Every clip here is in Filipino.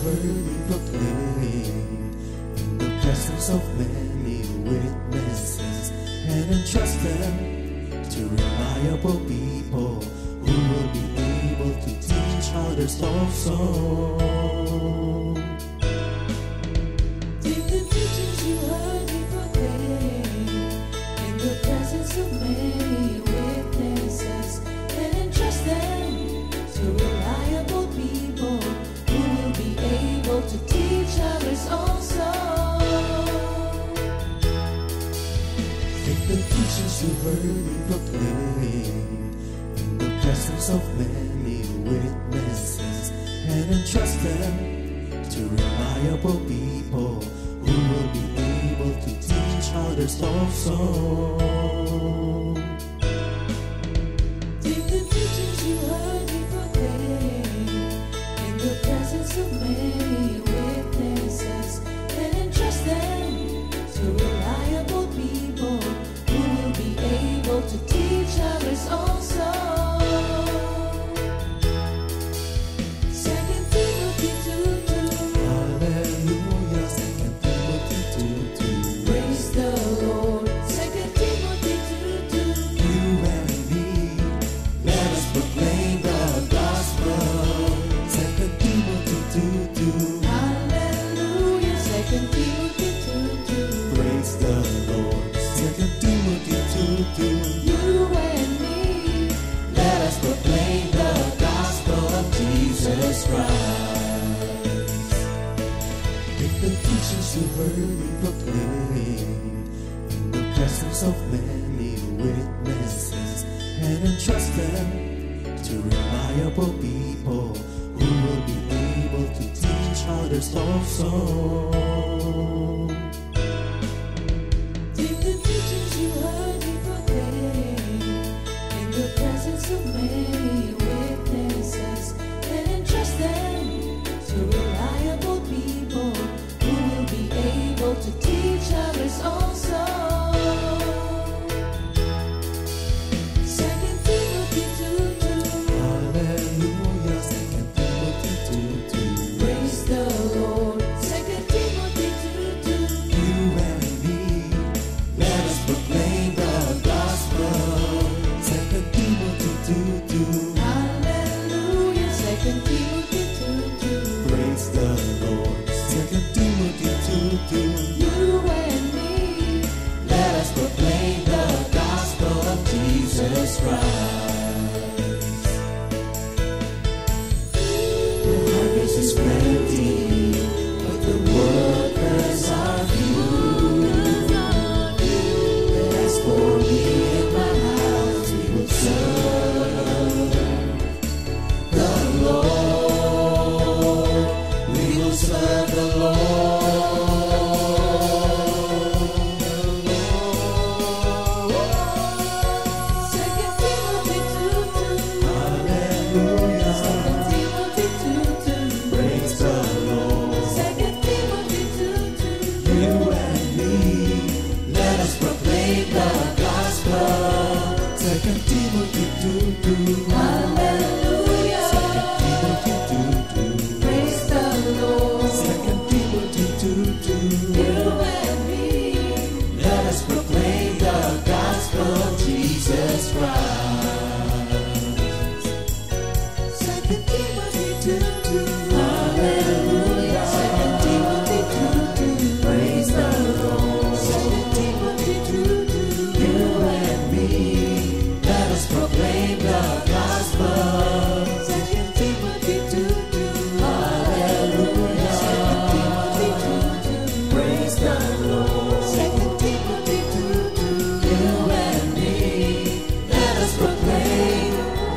heard me proclaim in the presence of many witnesses, and entrust them to reliable people who will be able to teach others also. Take the teachings you heard me proclaim in the presence of many witnesses, and entrust them to reliable people who will be able to teach others also. Take the teachings you heard me proclaim in the presence of many witnesses, and entrust them to reliable people who will be able to teach others also. Take the teachings you heard me proclaim in the presence of many witnesses, and entrust them to reliable people who will be able to teach others also. 2 Timothy 2:2. Hallelujah, 2 Timothy 2:2. Praise the Lord. 2 Timothy 2:2. You and me, let us proclaim the gospel. 2 Timothy 2:2. Hallelujah. 2 Timothy 2:2. Praise the Lord. 2 Timothy 2:2. You and me, Let us proclaim the gospel of Jesus Christ. Take the teachings you heard me proclaim in the presence of many witnesses, and entrust them to reliable people who will be able to teach others also. take the teachings you heard me proclaim in the presence of many witnesses, and entrust them to reliable people who will be able to teach others also. 2 Timothy 2:2. Hallelujah, 2 Timothy 2:2. Praise the Lord. 2 Timothy 2:2. You and me, let us proclaim the gospel. 2 Timothy 2:2. Hallelujah. 2 Timothy 2:2. Praise the Lord. 2 Timothy 2:2. You and me, Let us proclaim the gospel of Jesus Christ. The harvest is plenty, but the workers are few. As for me and my house, we will serve the Lord. We will serve the Lord.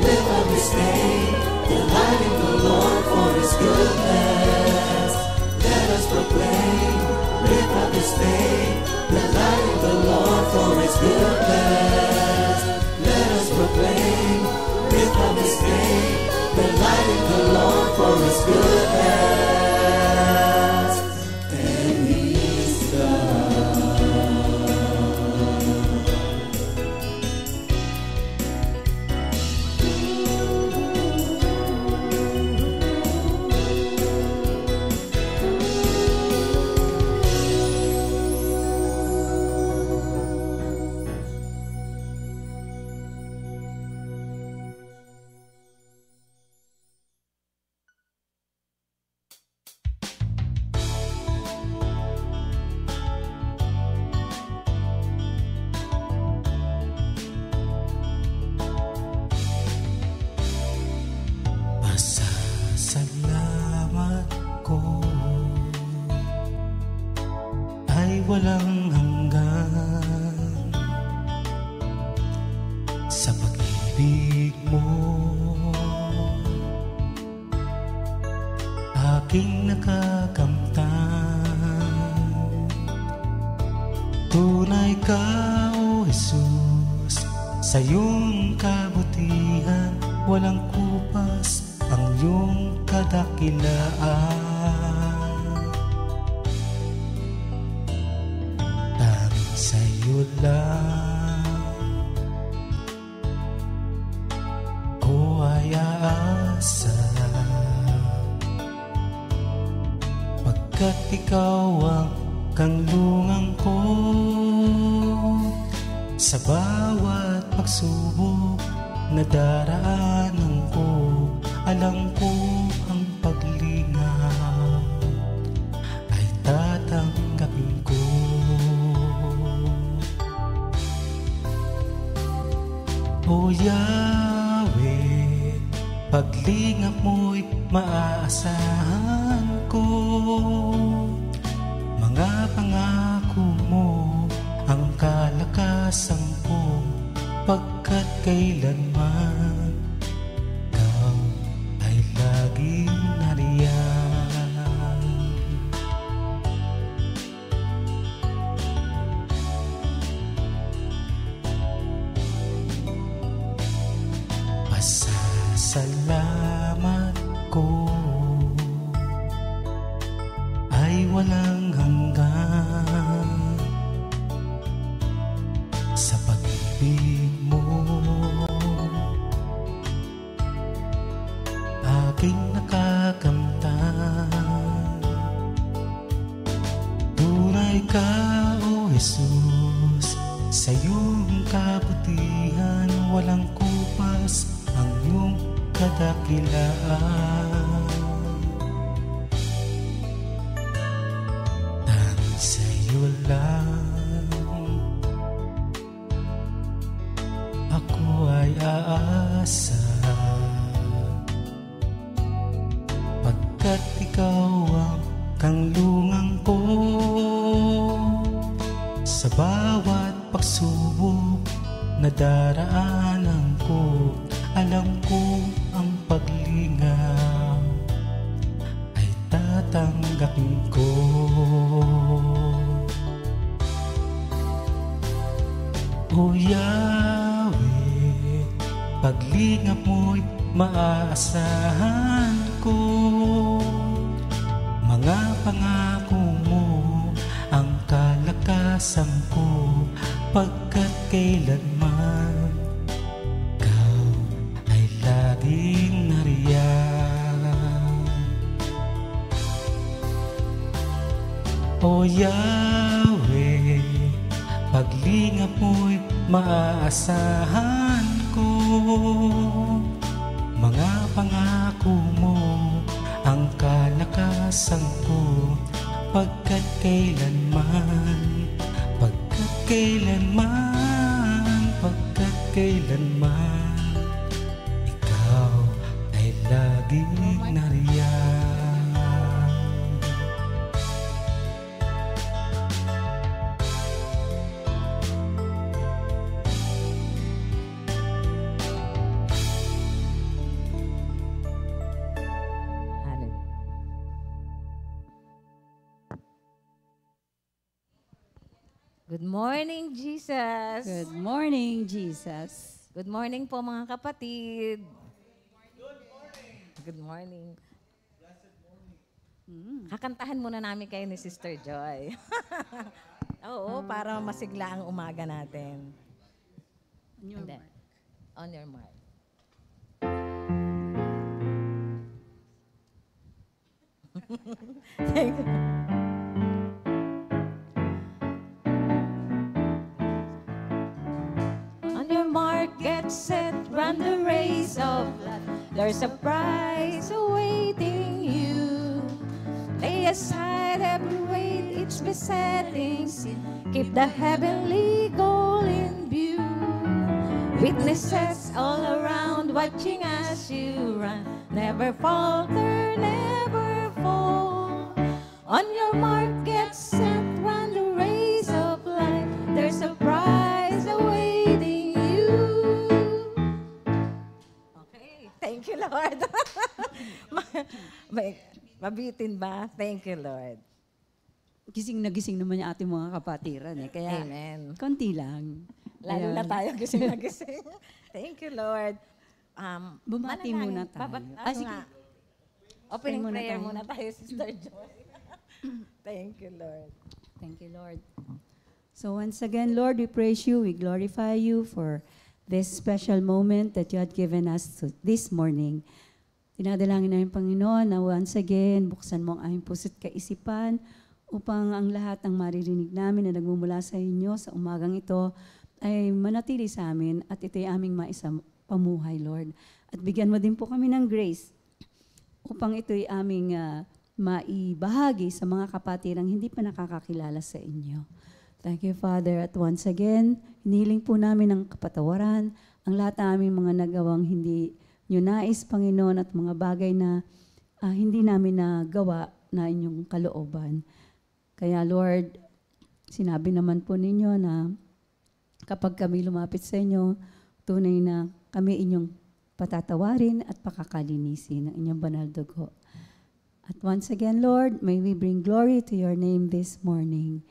Live on this day, the light walang hanggan sa pag-ibig mo. Aking nakakamtan, tunay ka, O Jesus, sa iyong kabutihan walang kupas ang iyong kadakilaan. Tanging sa iyo lang ko ay aasa, pagkat ikaw ang kanlungan ko. Sa bawat pagsubok na daraanan ko, alam ko ang paglingaw ay tatanggapin ko. O Yahweh, paglingap mo'y maaasahan ko. Mga pangako mo ang kalakasan ko, pagkat kailanman ikaw ay laging nariyan. Pasasalamat ko ay walang hanggan sa pag-ibig mo. Aking nakakamtan, tunay ka, O Jesus, sa iyong kabutihan walang kupas ang iyong kadakilaan. Tanging sa iyo lang ako ay aasa, pagkat ikaw ang kanlungan ko. Sa bawat pagsubok na daraanan ko, alam ko ang paglingaw ay tatanggapin ko. O Yahweh, paglingap mo'y maaasahan ko. Mga pangako mo ang kalakasan ko, pagkat kailanman ikaw ay laging nariyan. O Yahweh, paglingap mo'y maaasahan ko. Mga pangako mo ang kalakasan ko, pagkat kailanman, pagkat kailanman, pagkat kailanman ikaw ay laging nariyan. Good morning, Jesus. Good morning, Jesus. Good morning po mga kapatid. Good morning. Kakantahan muna namin kayo ni Sister Joy. Oo, para masigla ang umaga natin. On your Hindi. mark. On your mark. Thank you. On your mark, get set, run the race of life. There's a prize awaiting you. Lay aside every weight, each besetting sin. Keep the heavenly goal in view. Witnesses all around watching as you run. Never falter, never fall. On your mark, get set, run the race Thank you, Lord. Mabitin ba? Thank you, Lord. Gising na gising naman yung ating mga kapatiran eh. Kaya, Amen. konti lang. Lalo na Ayan. tayo gising na gising. Thank you, Lord. Bumati manalangin. muna tayo. Sige. Sige. Opening Pray muna prayer tayo. muna tayo, Sister Joy. Thank you, Lord. Thank you, Lord. So once again, Lord, we praise you, we glorify you for this special moment that you had given us this morning. Dinadalangin namin, Panginoon, na once again, buksan mo ang aming puso't kaisipan upang ang lahat ng maririnig namin na nagmumula sa inyo sa umagang ito ay manatili sa amin at ito'y aming pamuhay, Lord. At bigyan mo din po kami ng grace upang ito'y aming maibahagi sa mga kapatirang hindi pa nakakakilala sa inyo. Thank you, Father. At once again, hinihiling po namin ang kapatawaran, ang lahat ng aming mga nagawang hindi nyo nais, Panginoon, at mga bagay na hindi namin nagawa na inyong kalooban. Kaya, Lord, sinabi naman po ninyo na kapag kami lumapit sa inyo, tunay na kami inyong patatawarin at pakakalinisin ng inyong banal dugo. At once again, Lord, may we bring glory to your name this morning.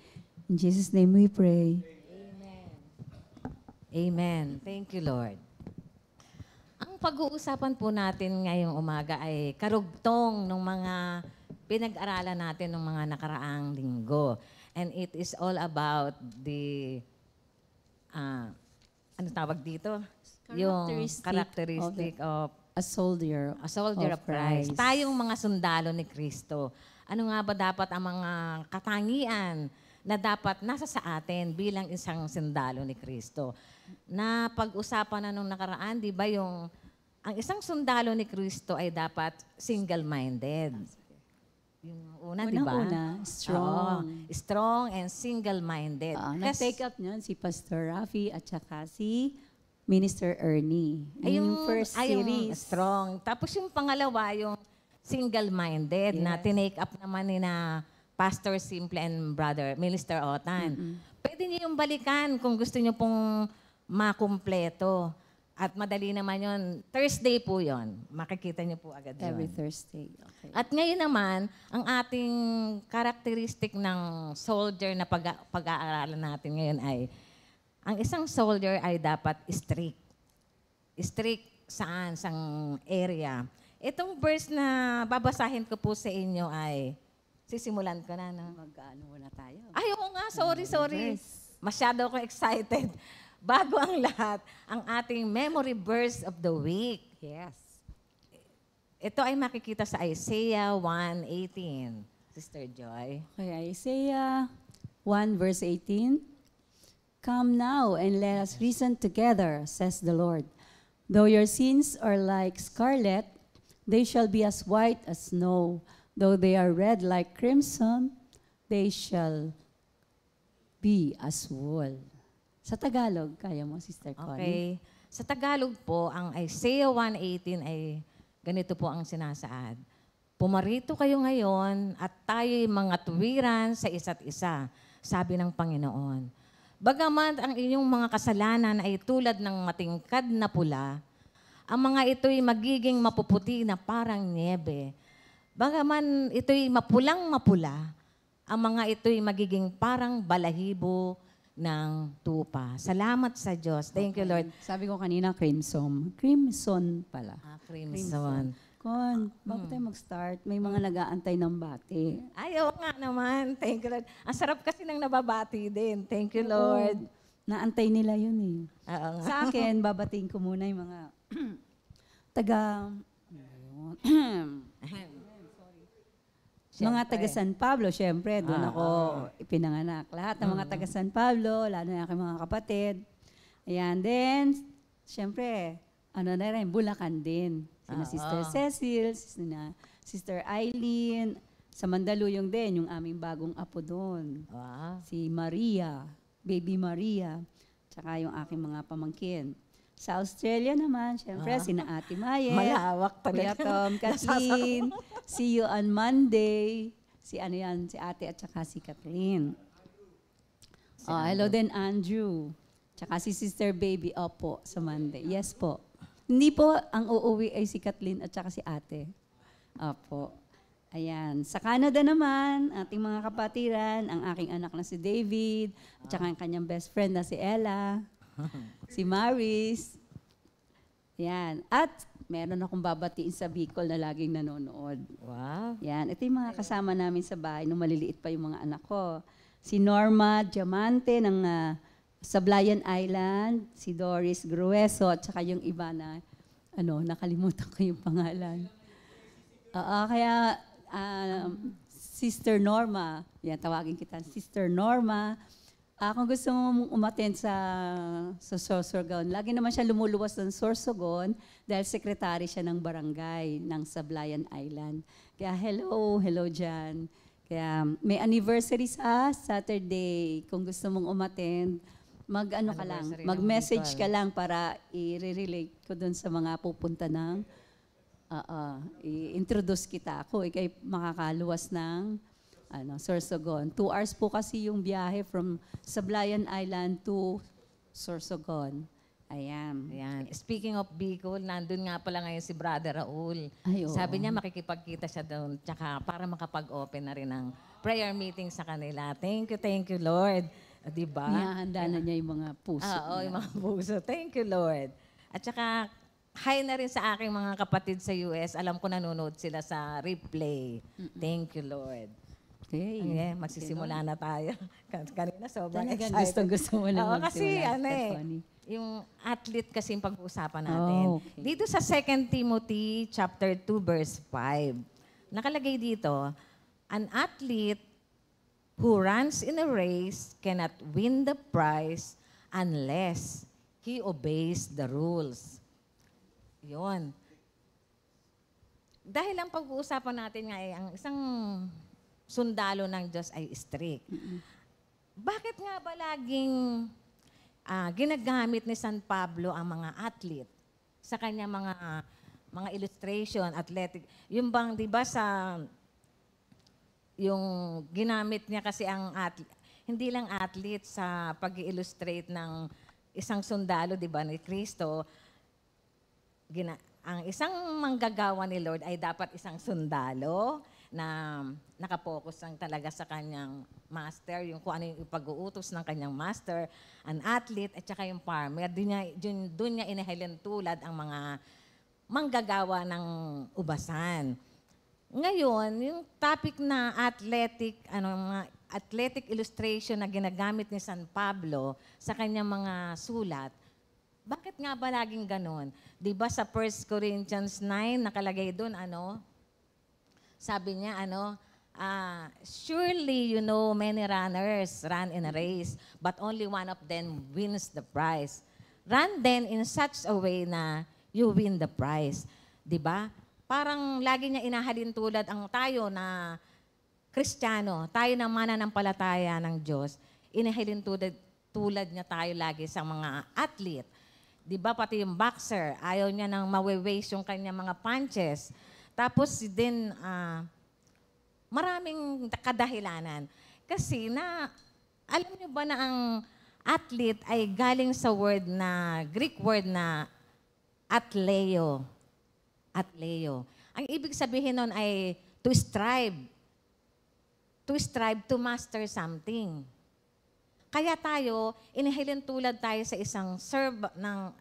In Jesus' name we pray. Amen. Amen. Thank you, Lord. Ang pag-uusapan po natin ngayong umaga ay karugtong ng mga pinag-aralan natin ng mga nakaraang linggo. And it is all about the, ano tawag dito? Yung characteristic of A soldier of Christ. Tayong mga sundalo ni Kristo. Ano nga ba dapat ang mga katangian na dapat nasa sa atin bilang isang sundalo ni Kristo? Na pag-usapan na nung nakaraan, di ba ang isang sundalo ni Kristo ay dapat single-minded. Yung una, di ba? Unang-una, strong. Oo, strong and single-minded. Nag-take up niyan si Pastor Rafi at saka si Minister Ernie. Yung first yung series. strong. Tapos yung pangalawa, yung single-minded na tinake up naman ni na Pastor Simple and Brother Minister Otan. Pwede niyo yung balikan kung gusto niyo pong makumpleto. At madali naman yun. Thursday po yon. Makikita niyo po agad yun. Every Thursday. Okay. At ngayon naman, ang ating characteristic ng soldier na pag-aaralan natin ngayon ay ang isang soldier ay dapat strict. Strict saan? Sang area. Itong verse na babasahin ko po sa inyo ay, sisimulan ko na, no? Mag-ano muna tayo. Ay, oo nga, sorry. Masyado ako excited. Bago ang lahat, ang ating memory verse of the week. Yes. Ito ay makikita sa Isaiah 1:18. Sister Joy. Okay, Isaiah 1 verse 18. Come now and let us reason together, says the Lord. Though your sins are like scarlet, they shall be as white as snow. Though they are red like crimson, they shall be as wool. Sa Tagalog, kaya mo, Sister Connie? Okay. Sa Tagalog po, ang Isaiah 1:18 ay ganito po ang sinasaad. Pumarito kayo ngayon at tayo'y mga tuwiran sa isa't isa, sabi ng Panginoon. Bagaman ang inyong mga kasalanan ay tulad ng matingkad na pula, ang mga ito'y magiging mapuputi na parang niebe. Bagaman ito'y mapulang-mapula, ang mga ito'y magiging parang balahibo ng tupa. Salamat sa Diyos. Thank you, Lord. Sabi ko kanina, crimson. Crimson pala. Crimson. Kon, bago tayo mag-start, may mga nag-aantay ng bati. Ay, oo nga naman. Thank you, Lord. Ang sarap kasi ng nababati din. Thank you, Lord. Naantay nila yun eh. Oo nga. Sa akin, babatiin ko muna yung mga mga taga San Pablo, syempre, doon ako ipinanganak. Lahat ng mga taga San Pablo, lalo na aking mga kapatid. Ayan, then, syempre, ano na rin, Bulacan din. Sina Sister Cecil, Sister Eileen, sa Mandaluyong din, yung aming bagong apo doon. Wow. Si Maria, Baby Maria, tsaka yung aking mga pamangkin. Sa Australia naman, syempre, sina Ate Mayet, Malawak Kuya talaga. Tom, Kathleen, see you on Monday. Si Ate at saka si Kathleen. Hello din, Andrew. Tsaka si Sister Baby, opo, sa Monday. Yes po. Hindi po, ang uuwi ay si Kathleen at saka si ate. Opo. Ayan. Sa Canada naman, ating mga kapatiran, ang aking anak na si David, at saka ang kanyang best friend na si Ella, si Maris. Ayan. At meron akong babatiin sa Bicol na laging nanonood. Wow. Yan. Ito yung mga kasama namin sa bahay nung maliliit pa yung mga anak ko. Si Norma Diamante ng Sablayan Island, si Doris Grueso, at saka yung iba na, nakalimutan ko yung pangalan. Kaya, Sister Norma, yan, tawagin kita, Sister Norma. Kung gusto mo umattend sa Sorsogon, lagi naman siya lumuluwas ng Sorsogon dahil sekretary siya ng barangay ng Sablayan Island. Kaya hello dyan. Kaya may anniversary sa Saturday. Kung gusto mong umattend, mag-message ka lang para i-relate ko dun sa mga pupunta ng i-introduce kita. Ako, ikay makakaluwas ng Sorsogon. 2 hours po kasi yung biyahe from Sablayan Island to Sorsogon. Ayan. Speaking of Bicol, nandun nga pala ngayon si Brother Raul. Ay, oo. Sabi niya makikipagkita siya doon, tsaka para makapag-open na rin ng prayer meeting sa kanila. Thank you, Lord. Diba? Nihahanda na niya yung mga puso. Oo, niya. yung mga puso. Thank you, Lord. At saka, hi na rin sa aking mga kapatid sa US. Alam ko nanonood sila sa replay. Thank you, Lord. Okay. Magsisimula na tayo. Kanina sobrang Talagang excited. gusto mo na magsimula. Kasi Stephanie. yung athlete kasi yung pag-uusapan natin. Okay. Dito sa 2 Timothy chapter 2 verse 5, nakalagay dito, an athlete who runs in a race cannot win the prize unless he obeys the rules. Yun. Dahil ang pag-uusapan natin nga ang isang sundalo ng Diyos ay strict. Bakit nga ba laging ginagamit ni San Pablo ang mga athlete sa kanya mga illustration, athletic? Yung bang, di ba yung ginamit niya kasi ang athlete, hindi lang athlete sa pag-illustrate ng isang sundalo, di ba, ni Kristo, ang isang manggagawa ni Lord ay dapat isang sundalo na nakapokus lang talaga sa kanyang master, yung kung ano yung ipag-uutos ng kanyang master, an athlete, at saka yung farmer. Doon niya inihilin tulad ang mga manggagawa ng ubasan. Ngayon, yung topic na mga athletic illustration na ginagamit ni San Pablo sa kanyang mga sulat, bakit nga ba laging ganon? Di ba sa 1 Corinthians 9, nakalagay doon, sabi niya, surely you know many runners run in a race, but only one of them wins the prize. Run then in such a way na you win the prize. Di ba? Parang lagi niya inahalin tulad ang tayo na Kristiyano, tayo na mananampalataya ng Diyos, inahalin tulad niya tayo lagi sa mga athlete. Di ba? Pati yung boxer, ayaw niya nang mawe-waste yung kanya mga punches. Tapos din, maraming kadahilanan. Kasi alam niyo ba na ang athlete ay galing sa Greek word na athleo. Athleo. Ang ibig sabihin nun ay to strive. To strive to master something. Kaya tayo, inahilin tulad tayo sa isang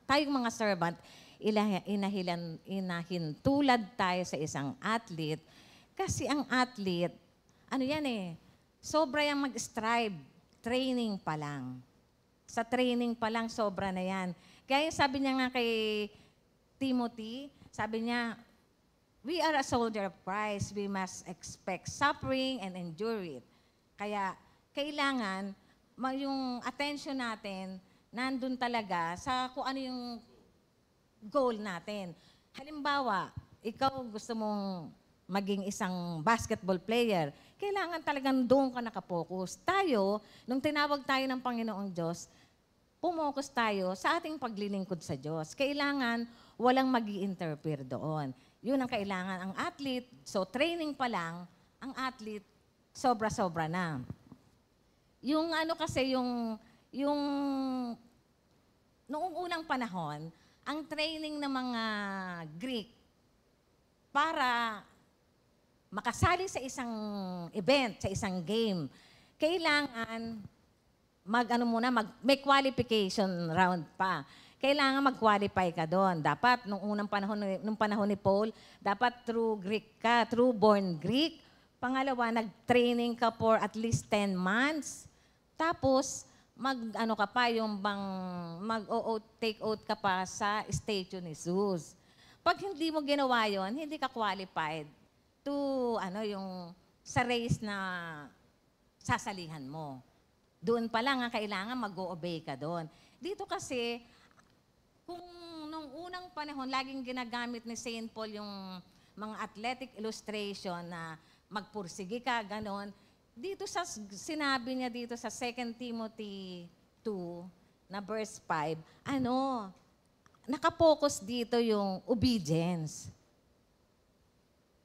tayong mga servant, inahin tulad tayo sa isang athlete. Kasi ang athlete, sobra yung mag-strive. Training pa lang. Sa training pa lang, sobra na yan. Kaya sabi niya nga kay Timothy, sabi niya, we are a soldier of Christ. We must expect suffering and endure it. Kaya kailangan, yung attention natin, nandun talaga sa kung ano yung goal natin. Halimbawa, ikaw gusto mong maging isang basketball player, kailangan talagang doon ka nakapokus. Tayo, nung tinawag tayo ng Panginoong Diyos, pumokus tayo sa ating paglilingkod sa Diyos. Kailangan walang mag-i-interfere doon. Yun ang kailangan. Ang athlete, so training pa lang, ang athlete, sobra-sobra na. Yung kasi, yung noong unang panahon, ang training ng mga Greek para makasali sa isang event, sa isang game, kailangan may qualification round pa. Kailangan mag-qualify ka doon. Dapat, nung panahon ni Paul, dapat true Greek ka, true born Greek. Pangalawa, nag-training ka for at least 10 months. Tapos, take oath ka pa sa statue ni Jesus. Pag hindi mo ginawa yon, hindi ka qualified to, sa race na sasalihan mo. Doon pa lang ang kailangan mag-o-obey ka doon. Dito kasi, kung nung unang panahon, laging ginagamit ni St. Paul yung mga athletic illustration na magpursige ka, ganon. Dito sinabi niya dito sa 2 Timothy 2, na verse 5, nakapokus dito yung obedience.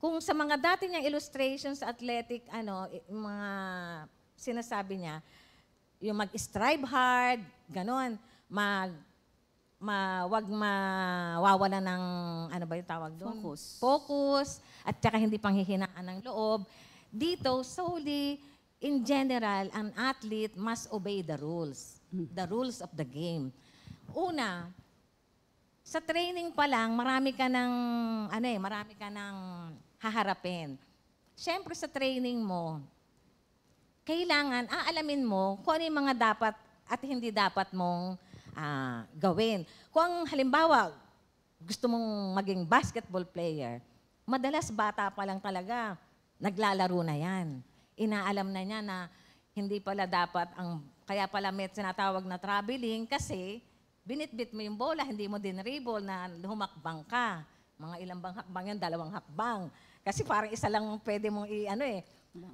Kung sa mga dati niyang illustrations sa athletic, mga sinasabi niya, yung mag-strive hard, ganon, wag mawawala ng, yung tawag doon? Focus, at saka hindi panghihinaan ng loob. Dito, solely, in general, an athlete must obey the rules of the game. Una, sa training pa lang, marami ka ng haharapin. Siyempre sa training mo, kailangan aalamin mo kung ano yung mga dapat at hindi dapat mong gawin. Kung halimbawa, gusto mong maging basketball player, madalas bata pa lang talaga, naglalaro na yan. Inaalam na niya na hindi pala dapat kaya pala may sinatawag na traveling kasi binitbit mo yung bola, hindi mo din dribble na humakbang ka. Mga ilang bang hakbang yan, 2 hakbang. Kasi parang isa lang pwede mong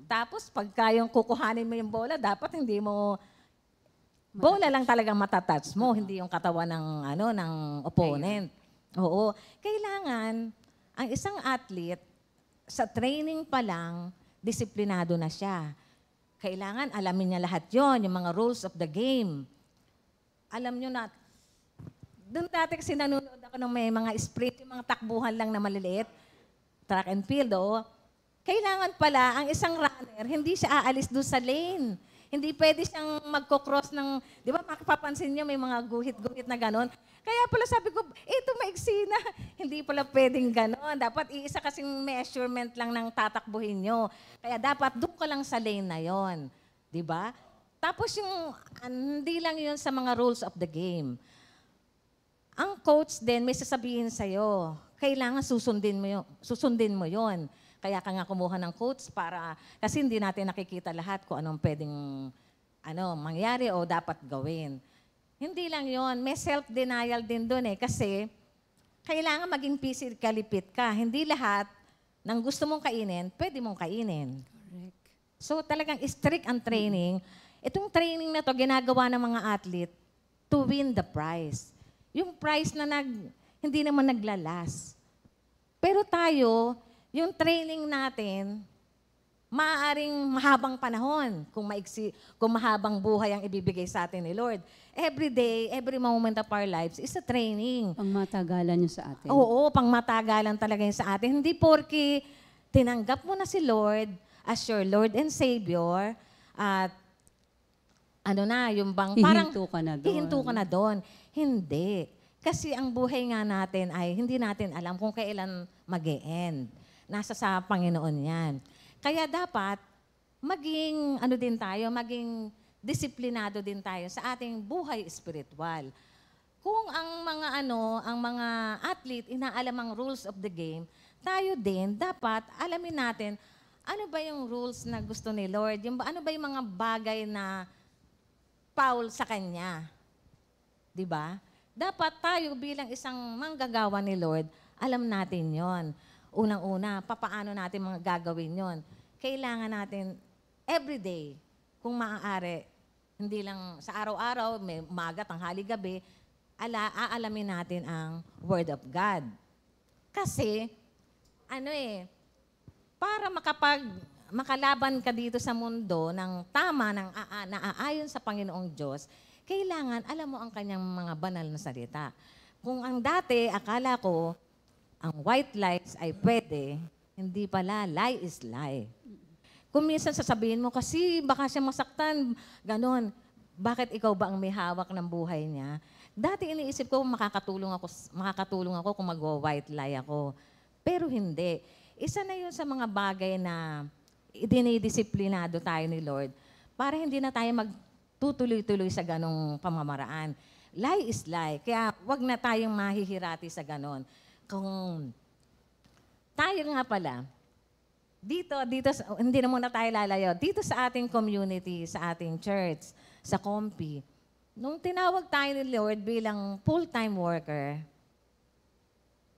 Tapos pagka yung kukuhanin mo yung bola, dapat hindi mo bola lang talagang matatouch mo, hindi yung katawan ng opponent. Oo. Kailangan ang isang athlete sa training pa lang, disiplinado na siya. Kailangan alamin niya lahat yon, yung mga rules of the game. Alam niyo na, doon dati kasi nanonood ako ng may mga sprint, yung mga takbuhan lang na maliliit, track and field, kailangan pala, ang isang runner, hindi siya aalis doon sa lane. Hindi pwede siyang magkocross ng, di ba, makapapansin niyo may mga guhit-guhit na gano'n. Kaya pala sabi ko, ito maiksi na. Hindi pala pwedeng gano'n. Dapat iisa kasing measurement lang ng tatakbuhin niyo. Kaya dapat doon ka lang sa lane na yon, di ba? Tapos hindi lang yun sa mga rules of the game. Ang coach din, may sasabihin sa'yo, kailangan susundin mo yon. Kaya ka nga kumuha ng coach kasi hindi natin nakikita lahat kung anong pwedeng mangyari o dapat gawin. Hindi lang yon, may self-denial din doon kasi kailangan maging physically fit ka. Hindi lahat ng gusto mong kainin, pwede mong kainin. Correct. So talagang strict ang training. Itong training na to ginagawa ng mga athlete to win the prize. Yung prize na hindi naman naglalas. Pero tayo, yung training natin, maaaring mahabang panahon kung mahabang buhay ang ibibigay sa atin ni Lord. Every day, every moment of our lives is a training. Pangmatagalan niyo sa atin. Oo, pangmatagalan talaga yun sa atin. Hindi porke tinanggap mo na si Lord as your Lord and Savior at Hihinto ka na doon. Hihinto ka na doon. Hindi. Kasi ang buhay nga natin ay hindi natin alam kung kailan mag-e-end. Nasa sa Panginoon yan. Kaya dapat maging maging disiplinado din tayo sa ating buhay espiritual. Kung ang mga athlete inaalam ang rules of the game, tayo din dapat alamin natin ano ba yung rules na gusto ni Lord, ano ba yung mga bagay na foul sa Kanya. 'Di ba? Dapat tayo bilang isang manggagawa ni Lord, alam natin yon. Unang-una, papaano natin mga gagawin yon? Kailangan natin everyday, kung maaari, hindi lang sa araw-araw, may umaga, tanghali, gabi, aalamin natin ang Word of God. Kasi, para makalaban ka dito sa mundo ng tama, naaayon sa Panginoong Diyos, kailangan alam mo ang kanyang mga banal na salita. Kung ang dati, akala ko, ang white lies ay pwede, hindi pala, lie is lie. Kung minsan sasabihin mo, kasi baka siya masaktan, ganon. Bakit ikaw ba ang may hawak ng buhay niya? Dati iniisip ko, makakatulong ako kung mag-white lie ako. Pero hindi. Isa na yun sa mga bagay na dinidisiplinado tayo ni Lord para hindi na tayo magtutuloy-tuloy sa ganong pamamaraan. Lie is lie. Kaya wag na tayong mahihirati sa ganon. Kung tayo nga pala, dito, hindi na muna tayo lalayo. Dito sa ating community, sa ating church, sa Compi, nung tinawag tayo ni Lord bilang full-time worker,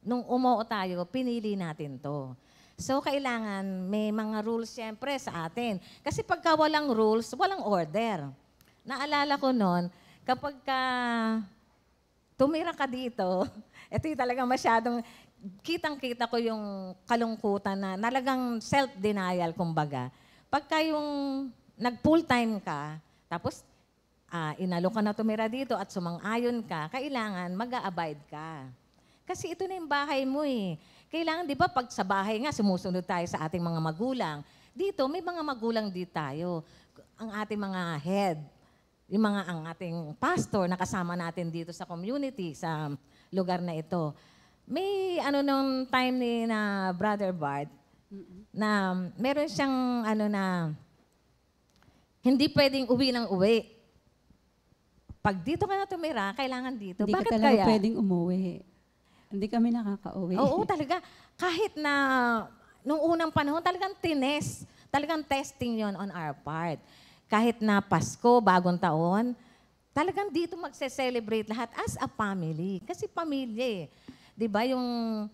nung umuo tayo, pinili natin to. So, kailangan may mga rules siyempre sa atin. Kasi pagka walang rules, walang order. Naalala ko noon, kapag tumira ka dito, ito yung talagang masyadong, kitang-kita ko yung kalungkutan na nalagang self-denial, kumbaga. Pagka yung nag-full-time ka, tapos inalo ka na tumira dito at sumang-ayon ka, kailangan mag-a-abide ka. Kasi ito na yung bahay mo eh. Kailangan, di ba, pag sa bahay nga, sumusunod tayo sa ating mga magulang. Dito, may mga magulang din tayo. Ang ating mga head, ang ating pastor na kasama natin dito sa community, sa lugar na ito. May nung time ni na Brother Bart, na meron siyang hindi pwedeng uwi ng uwi. Pag dito ka na tumira, kailangan dito. Hindi Bakit ka talaga kaya? pwedeng umuwi. Hindi kami nakakauwi. Oo, talaga. Kahit na nung unang panahon, talagang talagang testing yon on our part. Kahit na Pasko, bagong taon, talagang dito magse-celebrate lahat as a family. Kasi pamilya eh. Di ba yung,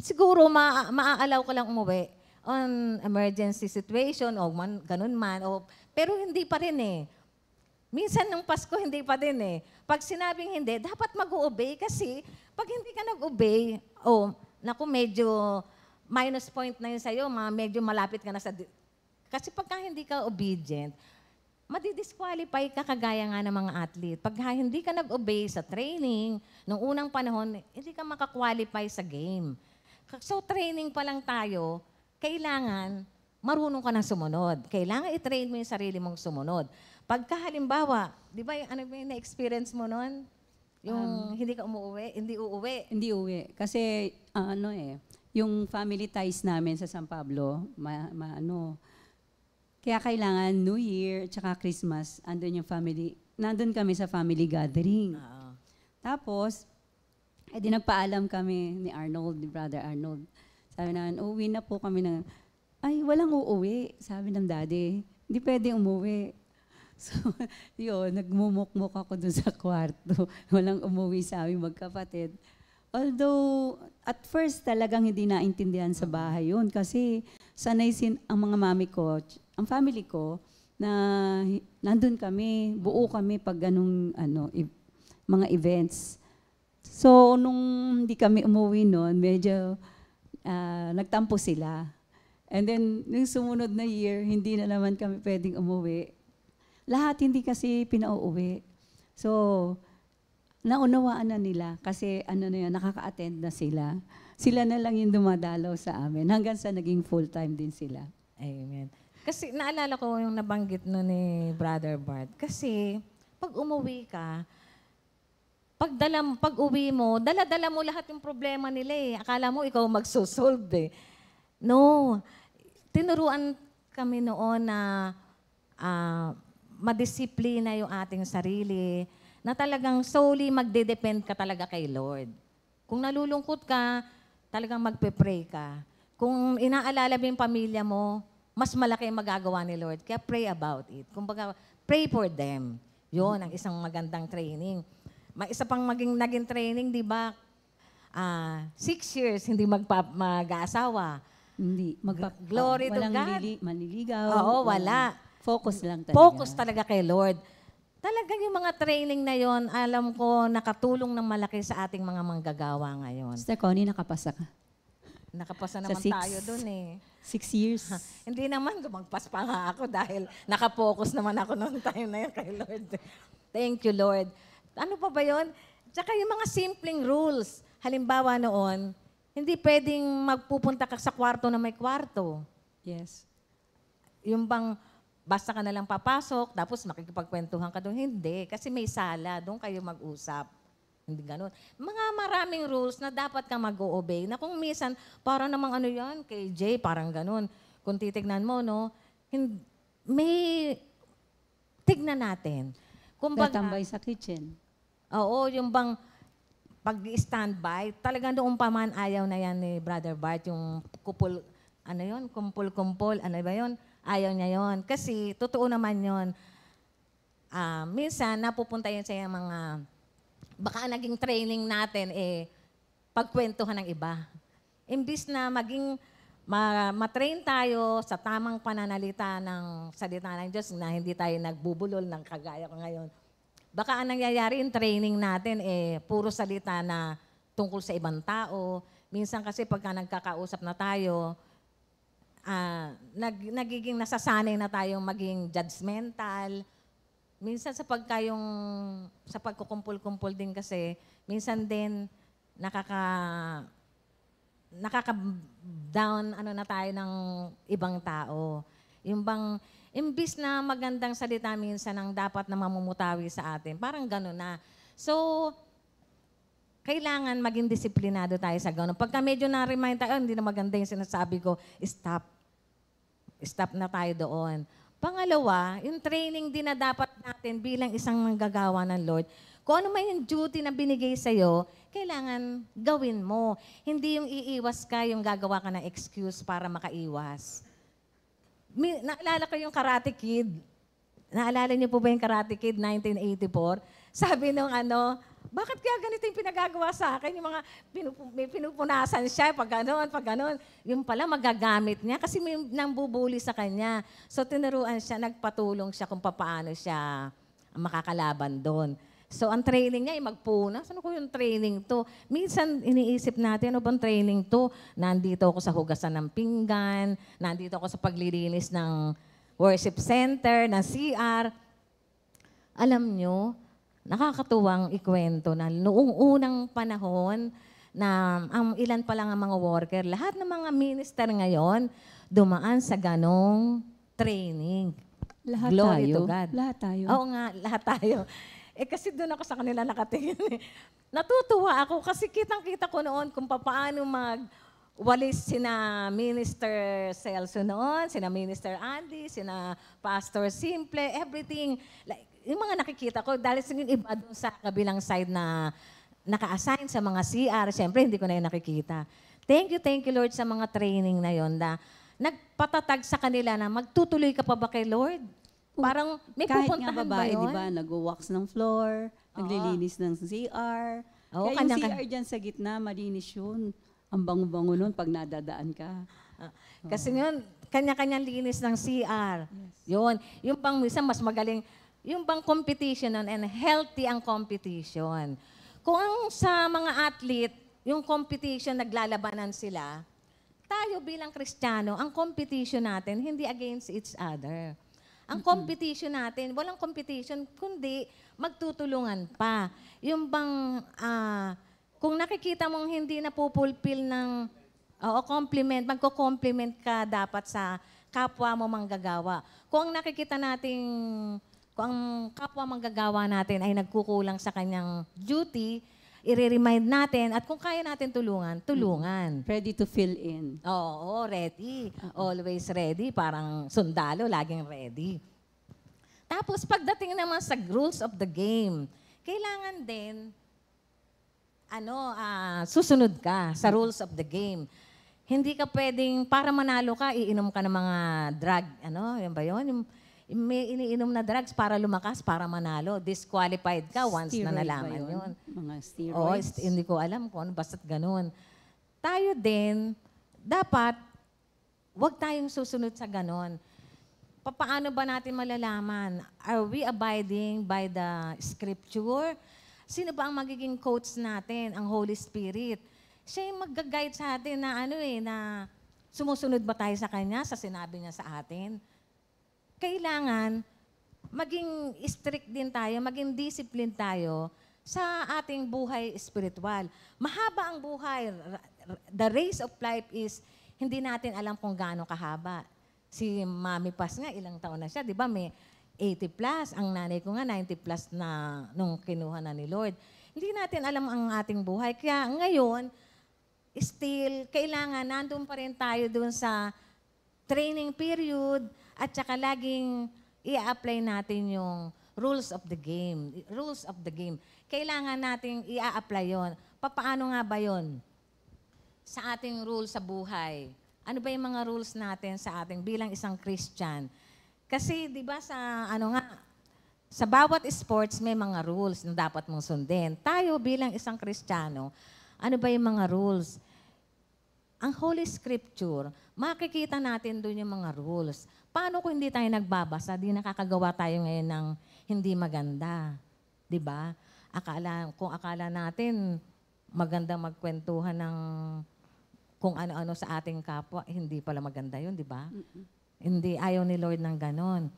siguro maaalaw ko lang umuwi on emergency situation o ganun man. Pero hindi pa rin eh. Minsan nung Pasko, hindi pa din eh. Pag sinabing hindi, dapat mag-o-obey kasi pag hindi ka nag-obey, medyo minus point na yun sa'yo, medyo malapit ka na sa... Kasi pagka hindi ka obedient, madidisqualify ka kagaya nga ng mga athlete. Pag hindi ka nag-obey sa training, nung unang panahon, hindi ka makakwalify sa game. So training pa lang tayo, kailangan marunong ka na sumunod. Kailangan i-train mo yung sarili mong sumunod. Pagka halimbawa, di ba yung na-experience mo noon? Yung hindi ka umuwi, hindi uuwi. Hindi uwi. Kasi, yung family ties namin sa San Pablo, kaya kailangan New Year, tsaka Christmas, nandun kami sa family gathering. Tapos, nagpaalam kami ni Arnold, ni Brother Arnold. Sabi namin, uwi na po kami ay, walang uuwi, sabi ng daddy. Hindi pwede umuwi. So, yun, nagmumukmuk ako dun sa kwarto. Walang umuwi sa aming magkapatid. Although, at first talagang hindi naintindihan sa bahay yun kasi sanay ang mga mami ko, ang family ko, na nandun kami, buo kami pag ganung mga events. So, nung hindi kami umuwi noon, medyo nagtampo sila. And then, nung sumunod na year, hindi na naman kami pwedeng umuwi. Lahat hindi kasi pinauuwi. So, naunawaan na nila kasi nakaka-attend na sila. Sila na lang yung dumadalaw sa amin hanggang sa naging full-time din sila. Amen. Kasi naalala ko yung nabanggit no ni Brother Bart. Kasi pag umuwi ka, pag uwi mo, dala-dala mo lahat yung problema nila eh. Akala mo ikaw magsosolve eh. No. Tinuruan kami noon na madisiplina yung ating sarili, na talagang solely magde-depend ka talaga kay Lord. Kung nalulungkot ka, talagang magpe-pray ka. Kung inaalala mo yung pamilya mo, mas malaki ang magagawa ni Lord. Kaya pray about it. Kumbaga, pray for them. Yun ang isang magandang training. Isa pang naging training, di ba? 6 years, hindi mag-aasawa. Hindi. Glory to walang God. manliligaw. Oo, wala. Focus lang talaga. Focus talaga kay Lord. Talagang yung mga training na yon, alam ko, nakatulong ng malaki sa ating mga manggagawa ngayon. Sister Connie, nakapasa ka? Nakapasa Sa naman 6. tayo dun eh. 6 years. Hindi naman, lumagpas pa nga ako dahil nakapokus naman ako noong time na yun kay Lord. Thank you, Lord. Ano pa ba yun? Tsaka yung mga simpleng rules. Halimbawa noon, hindi pwedeng magpupunta ka sa kwarto na may kwarto. Yes. Yung bang basta ka na lang papasok, tapos makikipagkwentuhan ka doon. Hindi, kasi may sala, doon kayo mag-usap. Hindi ganun. Mga maraming rules na dapat kang mag-o-obey, na kung minsan, parang namang ano yan, KJ, parang ganun. Kung titignan mo, no, may tignan natin. Kumbaga, Tatambay sa kitchen. oo, yung bang pag-standby, talagang doon pa man ayaw na yan ni Brother Bart, yung kupul, ano yun, kumpul-kumpul, ano ba yun? Ayaw niya yon. Kasi, totoo naman yun. Minsan, napupunta yun sa mga, baka naging training natin, pagkwentuhan ng iba. Imbis na maging, matrain tayo sa tamang pananalita ng salita ng Diyos na hindi tayo nagbubulol ng kagaya ko ngayon. Baka ang nangyayari yung training natin, puro salita na tungkol sa ibang tao. Minsan kasi pagka nagkakausap na tayo, nagiging nasasanay na tayong maging judgmental. Minsan sa pagkukumpul-kumpul din kasi, minsan din nakaka-down na tayo ng ibang tao. Yung bang, imbis na magandang salita minsan ang dapat na mamumutawi sa atin, parang gano'n na. So, kailangan maging disiplinado tayo sa gano'n. Pagka medyo na-remind tayo, hindi na maganda yung sinasabi ko, stop. Stop na tayo doon. Pangalawa, yung training din na dapat natin bilang isang manggagawa ng Lord, kung ano man yung duty na binigay sa'yo, kailangan gawin mo. Hindi yung iiwas ka, yung gagawa ka ng excuse para makaiwas. Naalala ko yung Karate Kid. Naalala niyo po ba yung Karate Kid 1984? Sabi nung bakit kaya ganito yung pinagagawa sa akin? Yung mga may pinupunasan siya, pag ganon. Yung pala magagamit niya kasi may nambubuli sa kanya. So tinuruan siya, nagpatulong siya kung paano siya makakalaban doon. So, ang training niya ay magpunas. Ano ko yung training to? Minsan, iniisip natin, ano bang training to? Nandito ako sa hugasan ng pinggan, nandito ako sa paglilinis ng worship center, ng CR. Alam nyo, nakakatuwang ikwento na noong unang panahon na ilan pa lang ang mga worker, lahat ng mga minister ngayon dumaan sa ganong training. Lahat Glory tayo. to God. Lahat tayo. Oo nga, lahat tayo. Kasi doon ako sa kanila nakatingin. Natutuwa ako kasi kitang-kita ko noon kung paano magwalis sina Minister Celso noon, sina Minister Andy, sina Pastor Simple, everything. Like, yung mga nakikita ko, dahil sa yung iba doon sa kabilang side na naka-assign sa mga CR, siyempre hindi ko na yun nakikita. Thank you Lord sa mga training na yon na nagpatatag sa kanila na magtutuloy ka pa ba kay Lord? Parang may Kahit pupuntahan nga babae, ba yun? di ba, nag-wax ng floor, naglilinis ng CR. Oo, Kaya yung CR dyan sa gitna, malinis yun. Ang bango-bango nun pag nadadaan ka. Kasi yun, kanya-kanyang linis ng CR. Yun. Yung bang minsan mas magaling, yung bang competition nun and healthy ang competition. Kung ang sa mga athlete, yung competition naglalabanan sila, tayo bilang Kristiyano, ang competition natin hindi against each other. Ang competition natin, walang competition, kundi magtutulungan pa. Yung bang, kung nakikita mong hindi napupulfill ng compliment, magko-compliment ka dapat sa kapwa mo manggagawa. Kung nakikita nating, kung ang kapwa manggagawa natin ay nagkukulang sa kanyang duty, i-remind natin at kung kaya natin tulungan. Ready to fill in. Oo, ready. Always ready. Parang sundalo, laging ready. Tapos pagdating naman sa rules of the game, kailangan din susunod ka sa rules of the game. Hindi ka pwedeng, para manalo ka, iinom ka ng mga drug. Yan ba yun? May iniinom na drugs para lumakas, para manalo. Disqualified ka once na Steroid nalaman ba yun. Mga Oo, steroids. hindi ko alam kung ano, basta't ganun. Tayo din, dapat, huwag tayong susunod sa ganun. Paano ba natin malalaman? Are we abiding by the scripture? Sino ba ang magiging coach natin? Ang Holy Spirit. Siya yung mag-guide sa atin na na sumusunod ba tayo sa Kanya, sa sinabi niya sa atin? Kailangan maging strict din tayo, maging disciplined tayo sa ating buhay espiritual. Mahaba ang buhay. The race of life is, hindi natin alam kung gaano kahaba. Si Mami Paz nga, ilang taon na siya, di ba? May 80 plus. Ang nanay ko nga, 90 plus na nung kinuha na ni Lord. Hindi natin alam ang ating buhay. Kaya ngayon, still, kailangan nandun pa rin tayo dun sa training period at saka laging i-apply natin yung rules of the game. Rules of the game. Kailangan nating i-apply yon. Paano nga ba yon? Sa ating rules sa buhay. Ano ba yung mga rules natin sa ating bilang isang Christian? Kasi 'di ba sa bawat sports may mga rules na dapat mong sundin. Tayo bilang isang Kristiyano, ano ba yung mga rules? Ang Holy Scripture, makikita natin doon yung mga rules. Paano kung hindi tayo nagbabasa, di nakakagawa tayo ngayon ng hindi maganda? 'Di ba? Kung akala natin maganda magkwentuhan ng kung ano-ano sa ating kapwa, hindi pala maganda yun, di ba? Hindi, ayaw ni Lord ng ganon.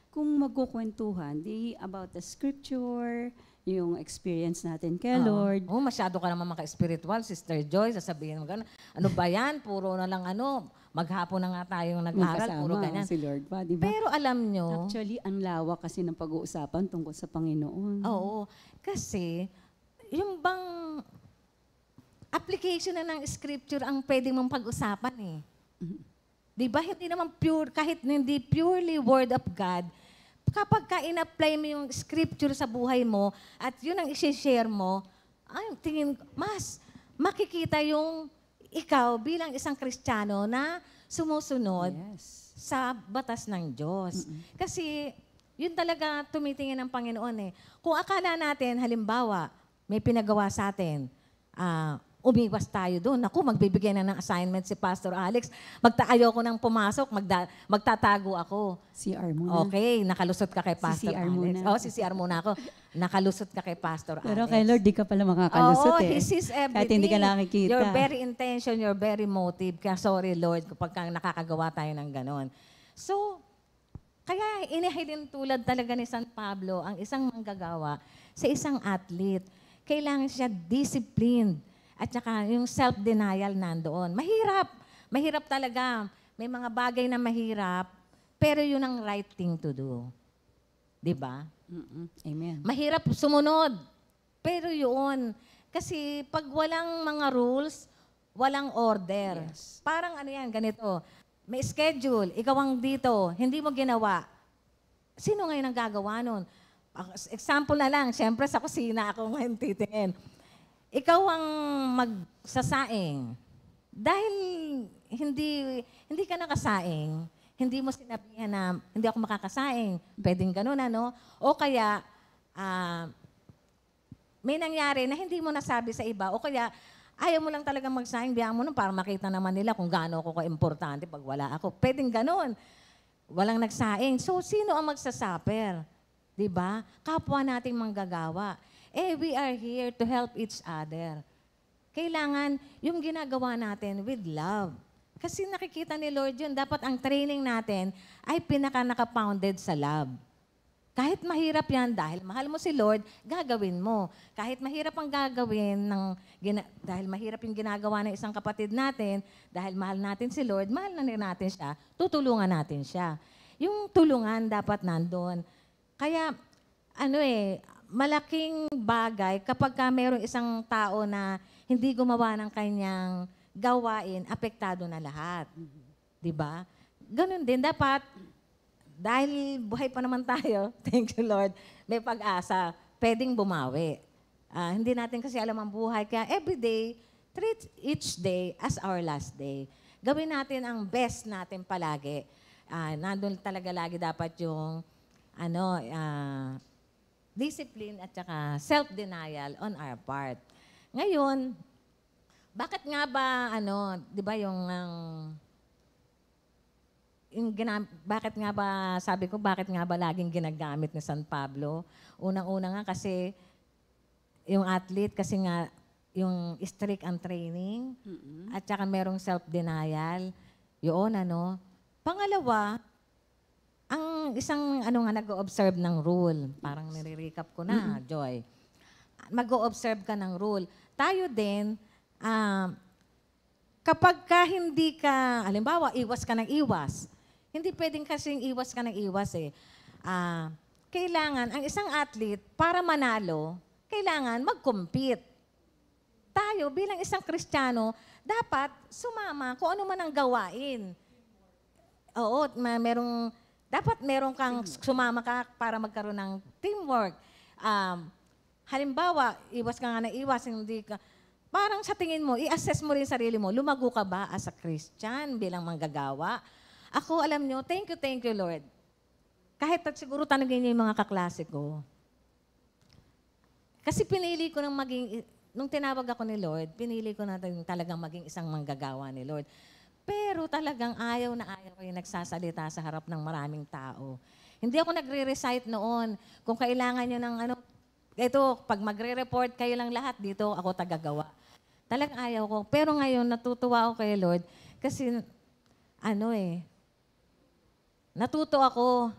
Kung magkukwentuhan, about the scripture, yung experience natin kay Lord. Oh, masyado ka naman maka-spiritual, Sister Joy, sasabihin mo gano'n. Ano ba yan? Puro na lang maghapon na nga tayong nag-aaral, puro ganyan. Si Lord pa, di ba? Pero alam nyo, Actually, ang lawak kasi ng pag-uusapan tungkol sa Panginoon. oo, kasi yung bang application na ng scripture ang pwede mong pag-usapan eh. Di ba? Hindi naman pure, kahit hindi purely word of God, kapag ka in-apply mo yung scripture sa buhay mo at yun ang isi-share mo, ay, tingin, mas makikita yung ikaw bilang isang Kristiyano na sumusunod Yes. sa batas ng Diyos. Kasi yun talaga tumitingin ng Panginoon eh. Kung akala natin, halimbawa, may pinagawa sa atin, umiwas tayo doon. Ako, magbibigay na ng assignment si Pastor Alex. Ayoko nang pumasok, magtatago ako. CR muna. Okay, nakalusot ka kay Pastor CCR Alex. muna. Oh, CCR muna ako. Nakalusot ka kay Pastor Alex. Pero kay Lord, di ka pala makakalusot He eh. sees everything. Kahit hindi ka nakikita. Your very intention, your very motive. Kaya sorry, Lord, kapag nakakagawa tayo ng ganon. So, kaya inihilin tulad talaga ni San Pablo ang isang manggagawa sa isang athlete. Kailangan siya disciplined. At saka yung self-denial nandoon. Mahirap. Mahirap talaga. May mga bagay na mahirap, pero yun ang right thing to do. Diba? Amen. Mahirap sumunod. Pero yun. Kasi pag walang mga rules, walang order. Yes. Parang ano yan, ganito. May schedule. Ikaw ang dito. Hindi mo ginawa. Sino ngayon ang gagawa nun? Example na lang. Siyempre sa kusina ako ngayon titingin. Ikaw ang magsasaing. Dahil hindi ka nakasaing, hindi mo sinabihan na hindi ako makakasaing. Pwedeng ganun, ano? O kaya, may nangyari na hindi mo nasabi sa iba. O kaya, ayaw mo lang talagang magsaing, biyaan mo nun para makita naman nila kung gaano ako ka-importante pag wala ako. Pwedeng ganun. Walang nagsaing. So, sino ang magsasaper? Diba? Kapwa nating manggagawa. We are here to help each other. Kailangan yung ginagawa natin with love. Kasi nakikita ni Lord yun, dapat ang training natin ay pinaka-nakapounded sa love. Kahit mahirap yan, dahil mahal mo si Lord, gagawin mo. Kahit mahirap ang gagawin, dahil mahirap yung ginagawa ng isang kapatid natin, dahil mahal natin si Lord, mahal na natin siya, tutulungan natin siya. Yung tulungan dapat nandun. Kaya, malaking bagay kapag mayroong isang tao na hindi gumawa ng kanyang gawain, apektado na lahat. Diba? Ganun din, dapat, dahil buhay pa naman tayo, thank you Lord, may pag-asa, pwedeng bumawi. Hindi natin kasi alam ang buhay, kaya every day, treat each day as our last day. Gawin natin ang best natin palagi. Nandun talaga lagi dapat yung, discipline at saka self-denial on our part. Ngayon, bakit nga ba, di ba bakit nga ba, sabi ko, bakit nga ba laging ginagamit ni San Pablo? Unang-una nga kasi, yung athlete, kasi nga, yung strict ang training, at saka merong self-denial, yun, Pangalawa, ang isang nag-observe ng rule, parang nire-recap ko na, Joy. mag-o-observe ka ng rule. Tayo din, kapag ka hindi ka, halimbawa, iwas ka ng iwas, hindi pwedeng kasing iwas ka ng iwas eh. Kailangan, ang isang athlete, para manalo, kailangan mag-compete. Tayo, bilang isang Kristiyano, dapat sumama kung ano man ang gawain. Oo, dapat meron kang sumama ka para magkaroon ng teamwork. Halimbawa, iwas ka nga ng iwas, hindi ka, parang sa tingin mo, i-assess mo rin sarili mo, lumago ka ba as a Christian bilang manggagawa? Ako, alam nyo, thank you, Lord. Kahit siguro tanongin niyo yung mga kaklase ko. Kasi pinili ko nung tinawag ako ni Lord, pinili ko na talagang maging isang manggagawa ni Lord. Pero talagang ayaw na ayaw ko yung nagsasalita sa harap ng maraming tao. Hindi ako nagre-recite noon. Kung kailangan nyo ng ito, pag magre-report kayo lang lahat, dito ako tagagawa. Talagang ayaw ko. Pero ngayon, natutuwa ako kay Lord kasi, natuto ako.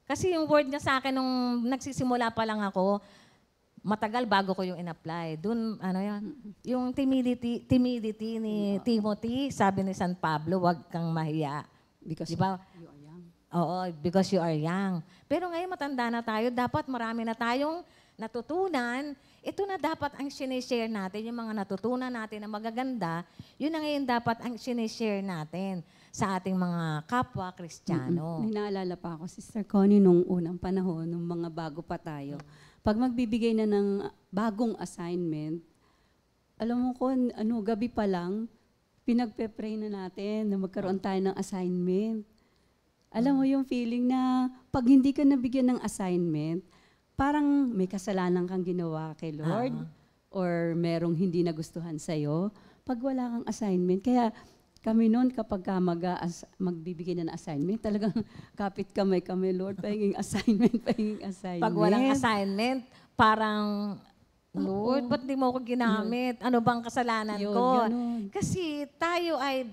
Kasi yung word niya sa akin nung nagsisimula pa lang ako, matagal bago ko yung in-apply. Doon, yung timidity ni Timothy, sabi ni San Pablo, wag kang mahiya. Because diba? you are young. Oo, because you are young. Pero ngayon matanda na tayo, dapat marami na tayong natutunan. Ito na dapat ang sinishare natin, yung mga natutunan natin na magaganda, yun na ngayon dapat ang sinishare natin sa ating mga kapwa Kristiyano. May naalala pa ako, Sister Connie, nung unang panahon, nung mga bago pa tayo. Pag magbibigay na ng bagong assignment, alam mo ko, gabi pa lang, pinagpe-pray na natin na magkaroon tayo ng assignment. Alam mo yung feeling na pag hindi ka nabigyan ng assignment, parang may kasalanan kang ginawa kay Lord or merong hindi nagustuhan sa'yo pag wala kang assignment. Kaya kami noon kapag magbibigay na ng assignment, talagang kapit kamay kami, Lord, pahinging assignment. Pag walang assignment, parang, Lord, ba't di mo ako ginamit? Ano bang kasalanan ko? Ganun. Kasi tayo ay,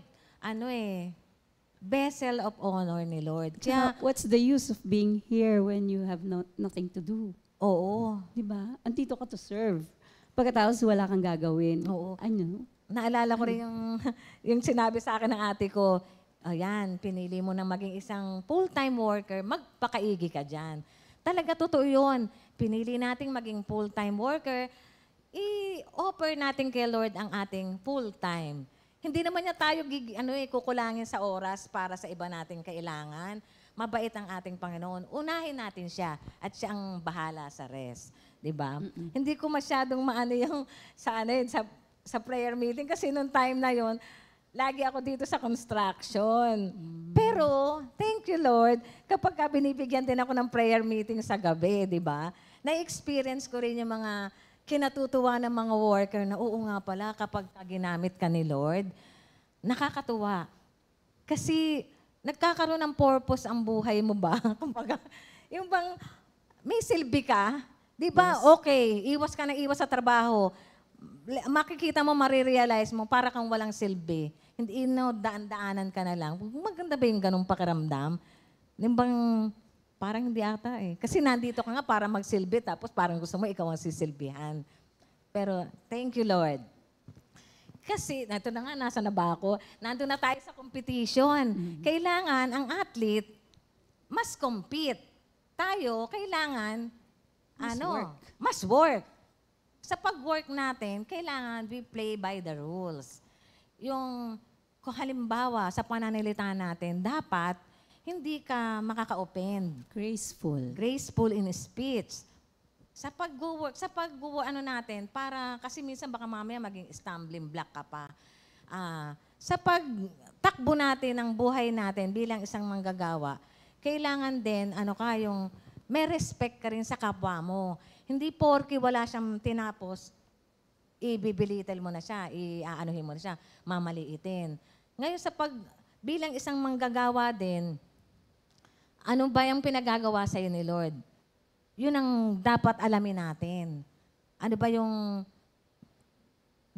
vessel of honor ni Lord. Kaya, what's the use of being here when you have nothing to do? Oo. Diba? Andito ka to serve. Pagkatapos wala kang gagawin. Oo. Naalala ko rin yung sinabi sa akin ng ate ko, ayan, pinili mo na maging isang full-time worker, magpakaigi ka dyan. Talaga totoo yun. Pinili nating maging full-time worker, i-offer natin kay Lord ang ating full-time. Hindi naman niya tayo kukulangin sa oras para sa iba nating kailangan. Mabait ang ating Panginoon. Unahin natin siya at siya ang bahala sa rest. Diba? Hindi ko masyadong yung sa prayer meeting kasi nung time na yon, lagi ako dito sa construction. Pero, thank you Lord, kapag binibigyan din ako ng prayer meeting sa gabi, di ba? Na-experience ko rin yung mga kinatutuwa ng mga worker na oo nga pala kapag ginamit ka ni Lord, nakakatuwa. Kasi nagkakaroon ng purpose ang buhay mo ba? Yung bang may silbi ka, di ba? Yes. Okay, iwas ka na iwas sa trabaho. Makikita mo, marirealize mo, para kang walang silbi. Hindi, daan-daanan ka na lang. Maganda ba yung ganong pakiramdam? Bang, parang hindi ata eh. Kasi nandito ka nga para magsilbi, tapos parang gusto mo ikaw ang sisilbihan. Pero, thank you Lord. Kasi, ito na nga, nasa na ba ako? Nandun na tayo sa competition. Kailangan, ang athlete, mas compete. Tayo, kailangan, mas work. Sa pag-work natin, kailangan we play by the rules. Kung halimbawa, sa pananalita natin, dapat hindi ka makaka-offend. Graceful in speech. Sa pag-work natin, kasi minsan baka mamaya maging stumbling block ka pa. Sa pagtakbo natin ng buhay natin bilang isang manggagawa, kailangan din, may respect ka rin sa kapwa mo. Hindi porke wala siyang tinapos, ibibilital mo na siya, iaanuhin mo na siya, mamaliitin. Ngayon bilang isang manggagawa din, ano ba yung pinagagawa sa'yo ni Lord? Yun ang dapat alamin natin. Ano ba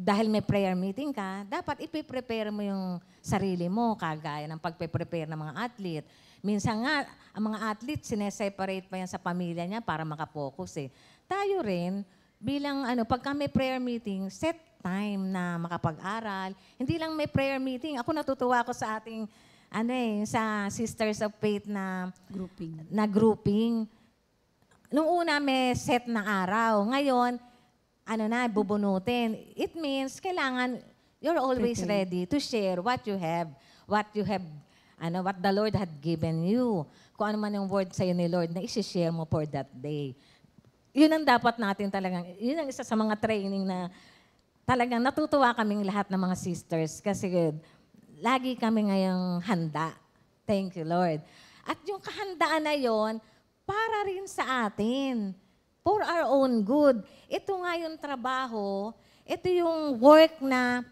dahil may prayer meeting ka, dapat ipiprepare mo yung sarili mo, kagaya ng pagpe-prepare ng mga athlete. Minsan nga, ang mga athlete, sineseparate pa yan sa pamilya niya para makapokus eh. Tayo rin, bilang pagka may prayer meeting, set time na makapag-aral. Hindi lang may prayer meeting. Ako natutuwa ako sa ating sa Sisters of Faith na grouping. Nung una may set na araw. Ngayon, bubunutin. It means kailangan you're always ready to share what you have, what the Lord had given you. Kung ano man yung word sa'yo ni Lord na isi-share mo for that day. Yun ang dapat natin talagang, yun ang isa sa mga training na talagang natutuwa kaming lahat ng mga sisters kasi lagi kami ngayong handa. Thank you, Lord. At yung kahandaan na yon para rin sa atin. For our own good. Ito nga yung trabaho, ito yung work na,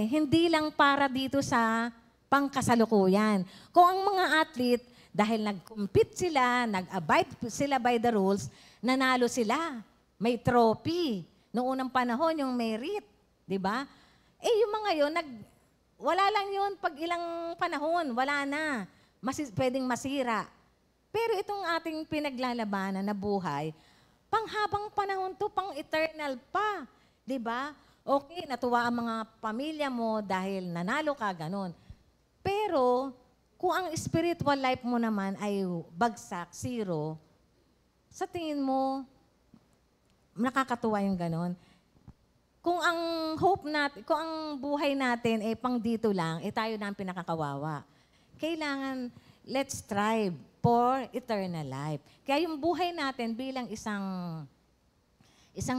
hindi lang para dito sa pangkasalukuyan. Kung ang mga athlete, dahil nag-compete sila, nag-abide sila by the rules, nanalo sila. May trophy. Noong unang panahon, yung merit. Di ba? Yung mga yun, wala lang yun pag ilang panahon. Wala na. Pwedeng masira. Pero itong ating pinaglalabanan na buhay, panghabang panahon to, pang-eternal pa. Di ba? Okay, natuwa ang mga pamilya mo dahil nanalo ka, ganun. Pero, kung ang spiritual life mo naman ay bagsak, zero, sa tingin mo, nakakatuwa yung ganun. Kung ang hope natin, kung ang buhay natin ay pang dito lang, tayo na ang pinakakawawa. Kailangan, let's strive for eternal life. Kaya yung buhay natin bilang isang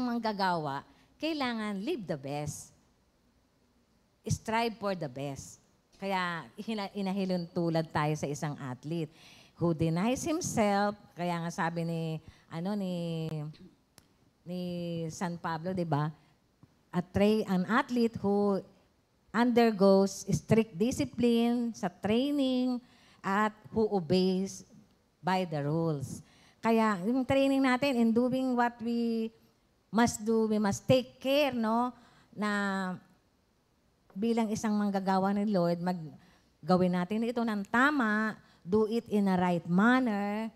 manggagawa, kailangan live the best. Strive for the best. Kaya inahilon tulad tayo sa isang athlete who denies himself. Kaya nga sabi ni San Pablo, 'di ba? An athlete who undergoes strict discipline sa training at who obeys by the rules. Kaya yung training natin in doing what we must do, we must take care, no, na bilang isang manggagawa ni Lord, gawin natin ito ng tama, do it in a right manner,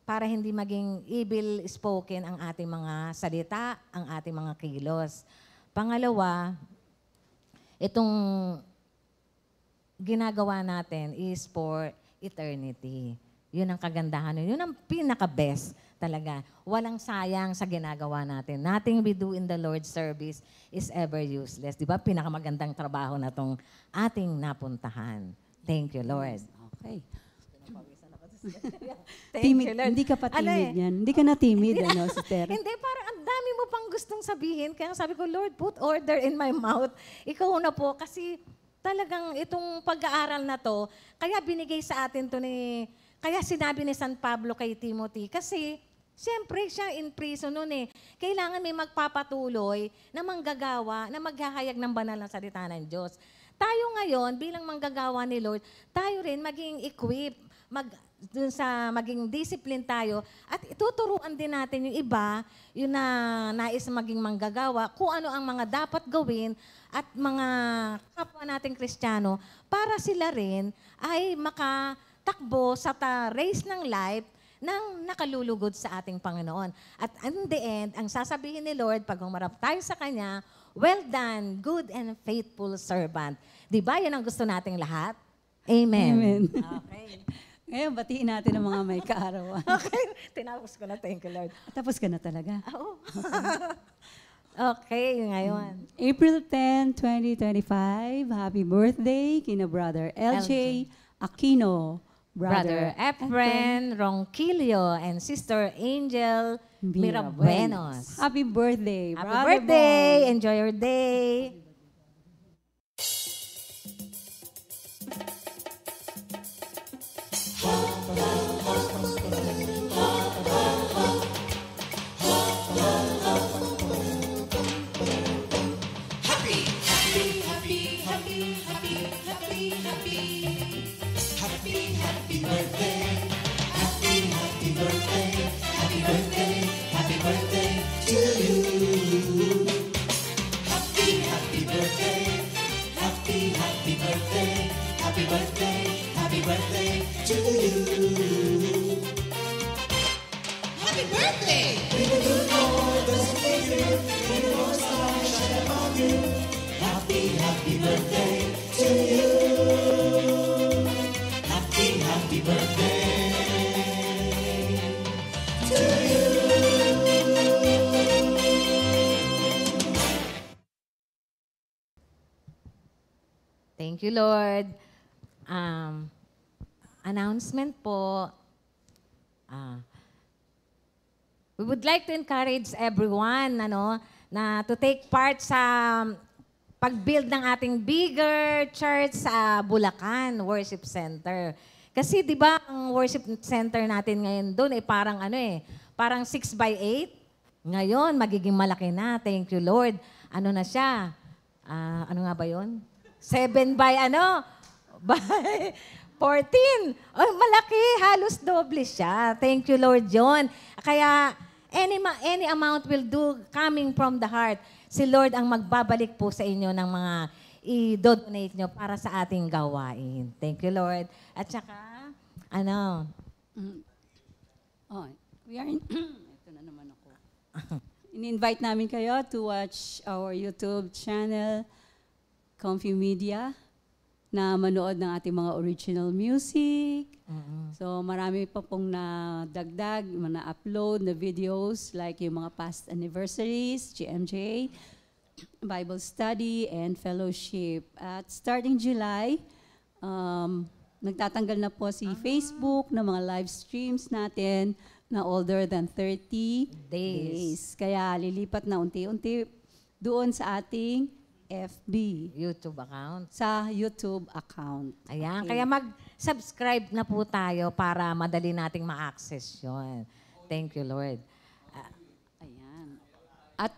para hindi maging evil spoken ang ating mga salita, ang ating mga kilos. Pangalawa, itong ginagawa natin is for eternity. Yun ang kagandahan. Yun ang pinaka-best talaga. Walang sayang sa ginagawa natin. Nothing we do in the Lord's service is ever useless. Di ba? Pinakamagandang trabaho na itong ating napuntahan. Thank you, Lord. Okay. Thank you, Lord. Hindi ka pa timid yan. Hindi ka na timid, Sister? Hindi, parang ang dami mo pang gustong sabihin. Kaya sabi ko, Lord, put order in my mouth. Ikaw na po, kasi talagang itong pag-aaral na to, kaya binigay sa atin to kaya sinabi ni San Pablo kay Timothy, kasi siyempre siya in prison noon Kailangan may magpapatuloy na manggagawa, na maghahayag ng banal na salita ng Diyos. Tayo ngayon, bilang manggagawa ni Lord, tayo rin maging equip, dun sa maging discipline tayo, at ituturuan din natin yung iba, yung na nais maging manggagawa, kung ano ang mga dapat gawin at mga kapwa nating Kristiyano para sila rin ay makatakbo sa race ng life nang nakalulugod sa ating Panginoon. At in the end, ang sasabihin ni Lord, pag humarap tayo sa Kanya, well done, good and faithful servant. Di ba? Yan ang gusto nating lahat? Amen. Amen. Okay. Ngayon, batiin natin ang mga may kaarawan. Okay. Tinapos ko na. Thank you, Lord. Tapos ka na talaga. Oo. Okay, ngayon. April 10, 2025, happy birthday kina Brother LJ Aquino, Brother Efren Ronquillo, and Sister Angel Mirabuenos. Happy birthday, Happy Brother birthday! Bong. Enjoy your day! Happy birthday to you. Happy birthday! May the good Lord bless you, may the Lord's light shine upon you. Happy, happy birthday to you. Happy, happy birthday to you. Thank you, Lord. Announcement po. We would like to encourage everyone na to take part sa pag-build ng ating bigger church sa Bulacan Worship Center. Kasi 'di ba ang worship center natin ngayon doon parang 6x8. Ngayon magiging malaki na. Thank you, Lord. Ano na siya? Ano nga ba 'yon? 7 by by 14. Oh, malaki, halos doble siya. Thank you, Lord John. Kaya any amount will do coming from the heart. Si Lord ang magbabalik po sa inyo ng mga i-donate nyo para sa ating gawain. Thank you, Lord. At saka, We are ito na naman ako. In-invite namin kayo to watch our YouTube channel, Comfy Media, na manood ng ating mga original music. So marami pa pong nadagdag, na-upload na videos like yung mga past anniversaries, GMJ, Bible study, and fellowship. At starting July, nagtatanggal na po si Facebook ng mga live streams natin na older than 30 days. Kaya lilipat na unti-unti doon sa ating FB. YouTube account. Sa YouTube account. Ayan. Okay. Kaya mag-subscribe na po tayo para madali nating ma-access yun. Thank you, Lord. Ayan. At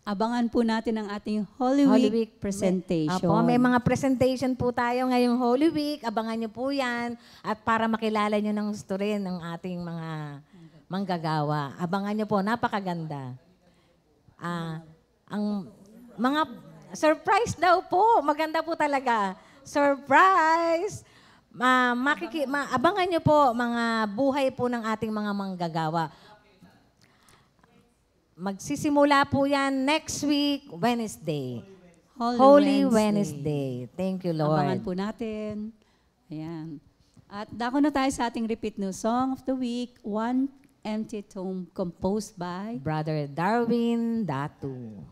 abangan po natin ang ating Holy Week presentation. Apo, may mga presentation po tayo ngayong Holy Week. Abangan nyo po yan. At para makilala nyo ng gusto rin ng ating mga manggagawa. Abangan nyo po. Napakaganda. Ang mga surprise daw po. Maganda po talaga. Surprise! Abangan nyo po mga buhay po ng ating mga manggagawa. Magsisimula po yan next week, Wednesday. Holy Wednesday. Thank you, Lord. Abangan po natin. Ayan. At dako na tayo sa ating repeat new song of the week, One Empty Tomb, composed by Brother Darwin Datu.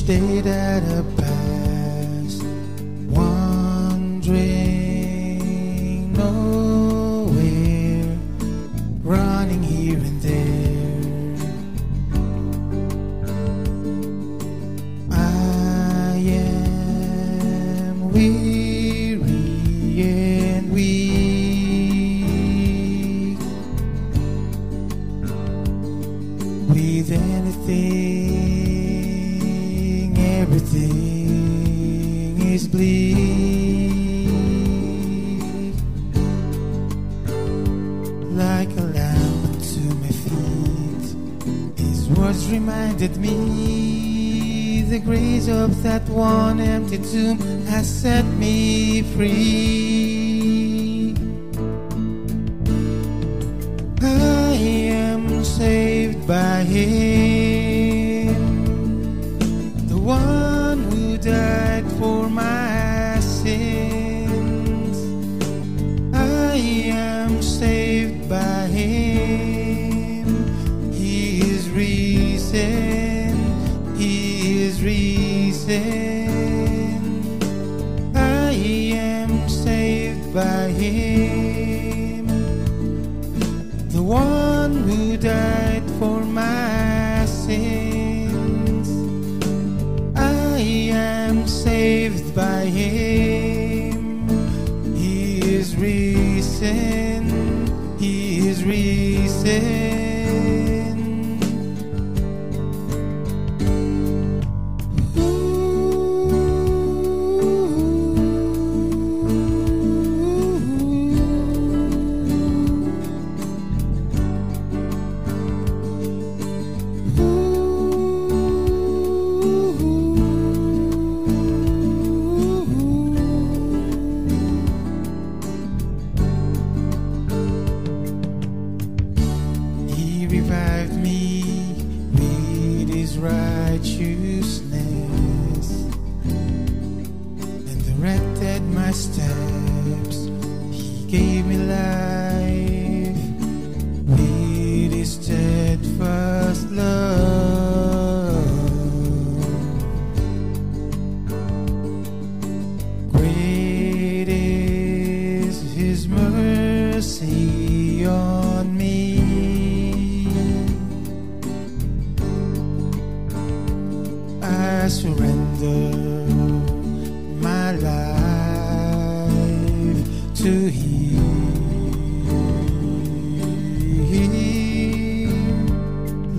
Day that I passed, wandering nowhere, running here and there. I am weary and weak. With everything is bleak, like a lamp to my feet. His words reminded me the grace of that one empty tomb has set me free. I am saved by Him, the one who died for my sins. I am saved by Him. He is risen. He is risen. I am saved by Him, the one who died for my sins. I is risen. He revived me with his righteousness and directed my steps. He gave me life with his steadfast love. Great is his mercy on me. I surrender my life to Him.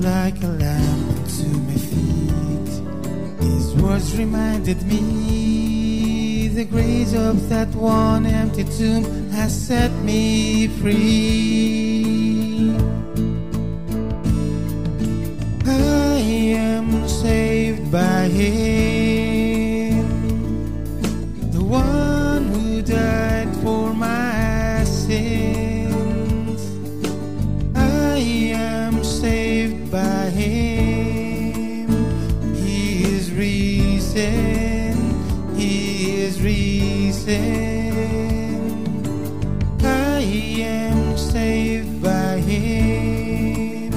Like a lamp unto my feet, His words reminded me the grace of that one empty tomb has set me free. I am saved by Him, the one who died for my sins. I am saved by Him. He is risen. He is risen. I am saved by Him,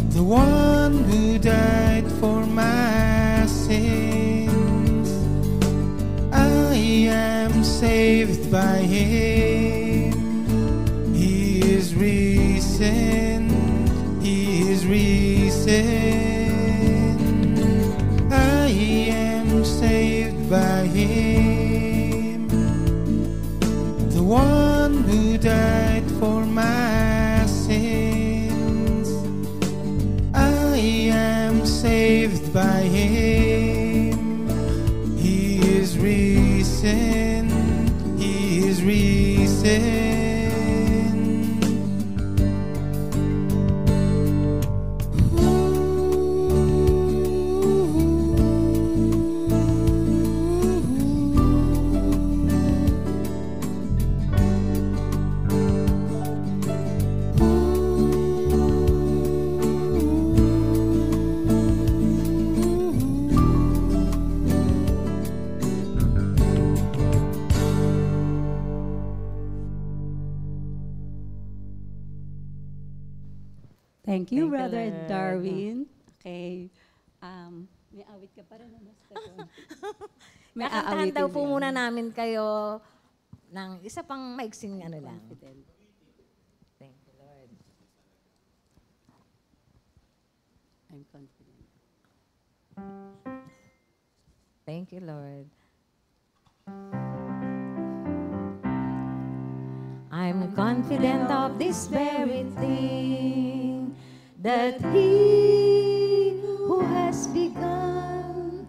the one who died for my sins. I am saved by Him. He is risen. He is risen. I am saved by Him, the one who died for my sins. I am saved by Him. He is risen. He is risen. Thank you, Thank you, Brother Lord. Darwin. Okay. May awit ka pa rin. May Kakantahan aawitin daw po din. muna namin kayo ng isa pang maiksing ano lang. Confident. Thank you, Lord. I'm confident. Thank you, Lord. I'm confident of this very thing, that He who has begun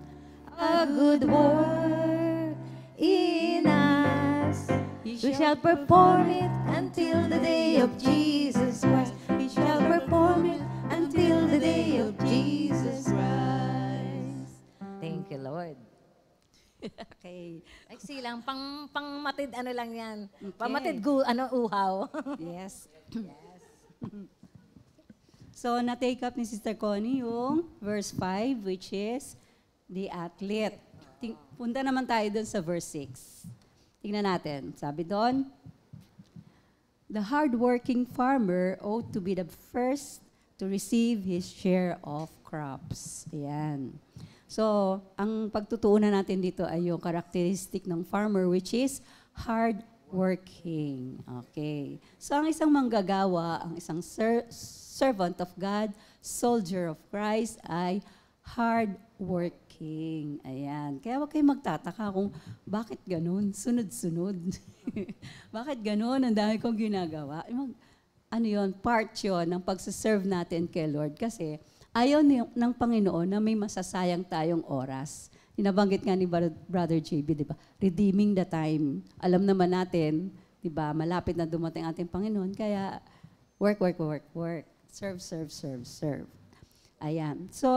a good work in us, He shall perform it until the day of Jesus Christ. He shall perform it until the day of Jesus Christ. Thank you, Lord. Okay. Ay, silang, pang matid ano lang yan. Okay. Pamatid uhaw. Yes. So, na-take up ni Sister Connie yung verse 5, which is the athlete. Punta naman tayo dun sa verse 6. Tingnan natin. Sabi doon, the hardworking farmer ought to be the first to receive his share of crops. Ayan. So, ang pagtutuunan natin dito ay yung characteristic ng farmer, which is hardworking. Okay. So, ang isang manggagawa, ang isang servant of God, soldier of Christ, ay hardworking. Ayan. Kaya huwag kayong magtataka kung bakit ganun, sunod-sunod. Bakit ganun, ang dami kong ginagawa. ano yon, part yon ng pagsaserve natin kay Lord. Kasi ayaw ng Panginoon na may masasayang tayong oras. Inabanggit nga ni Brother JB, di ba? Redeeming the time. Alam naman natin, di ba, malapit na dumating ating Panginoon. Kaya, work. Serve. Ayan. So,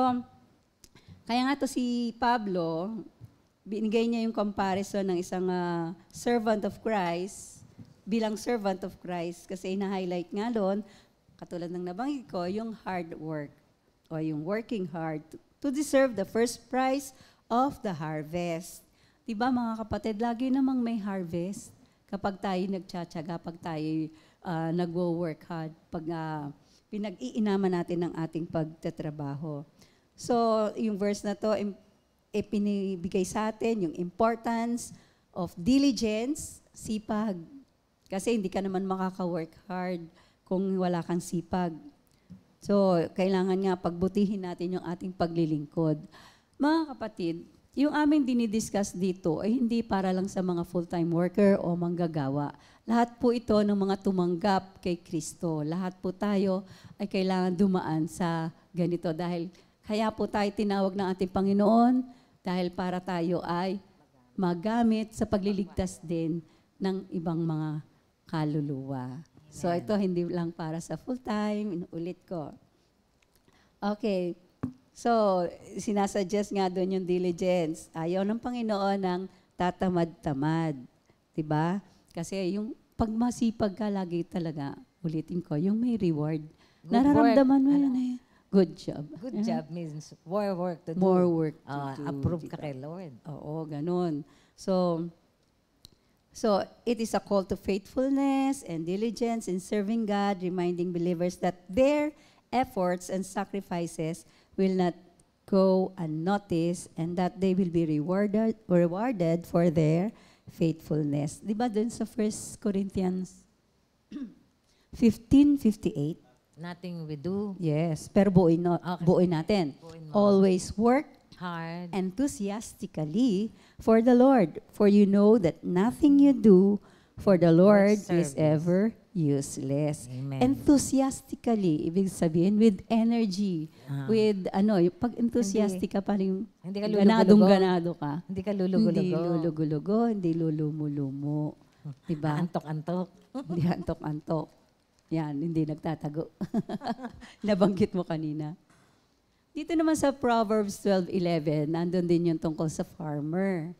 kaya nga to si Pablo, binigay niya yung comparison ng isang servant of Christ, bilang servant of Christ, kasi ina-highlight nga doon, katulad ng nabanggit ko, yung hard work, o yung working hard to deserve the first prize of the harvest. Diba mga kapatid, lagi namang may harvest kapag tayo nagtsatsaga, pag tayo nagwo-work hard, pag pinag-iinaman natin ng ating pagtatrabaho. So, yung verse na to, pinibigay sa atin yung importance of diligence, sipag. Kasi hindi ka naman makaka-work hard kung wala kang sipag. So, kailangan nga pagbutihin natin yung ating paglilingkod. Mga kapatid, yung aming dinidiscuss dito ay hindi para lang sa mga full-time worker o manggagawa. Lahat po ito ng mga tumanggap kay Kristo. Lahat po tayo ay kailangan dumaan sa ganito dahil kaya po tayo tinawag ng ating Panginoon dahil para tayo ay magamit sa pagliligtas din ng ibang mga kaluluwa. So ito hindi lang para sa full-time, inuulit ko. Okay. So, sinasuggest nga doon yung diligence. Ayaw ng Panginoon ng tatamad-tamad. Diba? Kasi yung pagmasipag ka lagi talaga, ulitin ko, yung may reward. Good Nararamdaman work. mo yun eh. Good job. Good job means more work to do. More work to do. Approve diba? ka kay Lord. Oo, ganun. So, it is a call to faithfulness and diligence in serving God, reminding believers that their efforts and sacrifices will not go unnoticed and that they will be rewarded for their faithfulness. Di ba dun sa 1 Corinthians 15:58? Nothing we do Yes, pero buuin natin. Buuin mo. Always work hard. enthusiastically for the Lord, for you know that nothing you do for the Lord is service. ever useless. Amen. Enthusiastically, ibig sabihin with energy, with yung pag enthusiastic ka pa rin, Hindi ka ganadong-ganado ka. Hindi ka Hindi lulugo-lugo. lulugo-lugo, hindi lulumulomo. Diba? Antok-antok. Hindi antok-antok. Yan, hindi nagtatago. Nabanggit mo kanina. Dito naman sa Proverbs 12:11, nandun din yung tungkol sa farmer.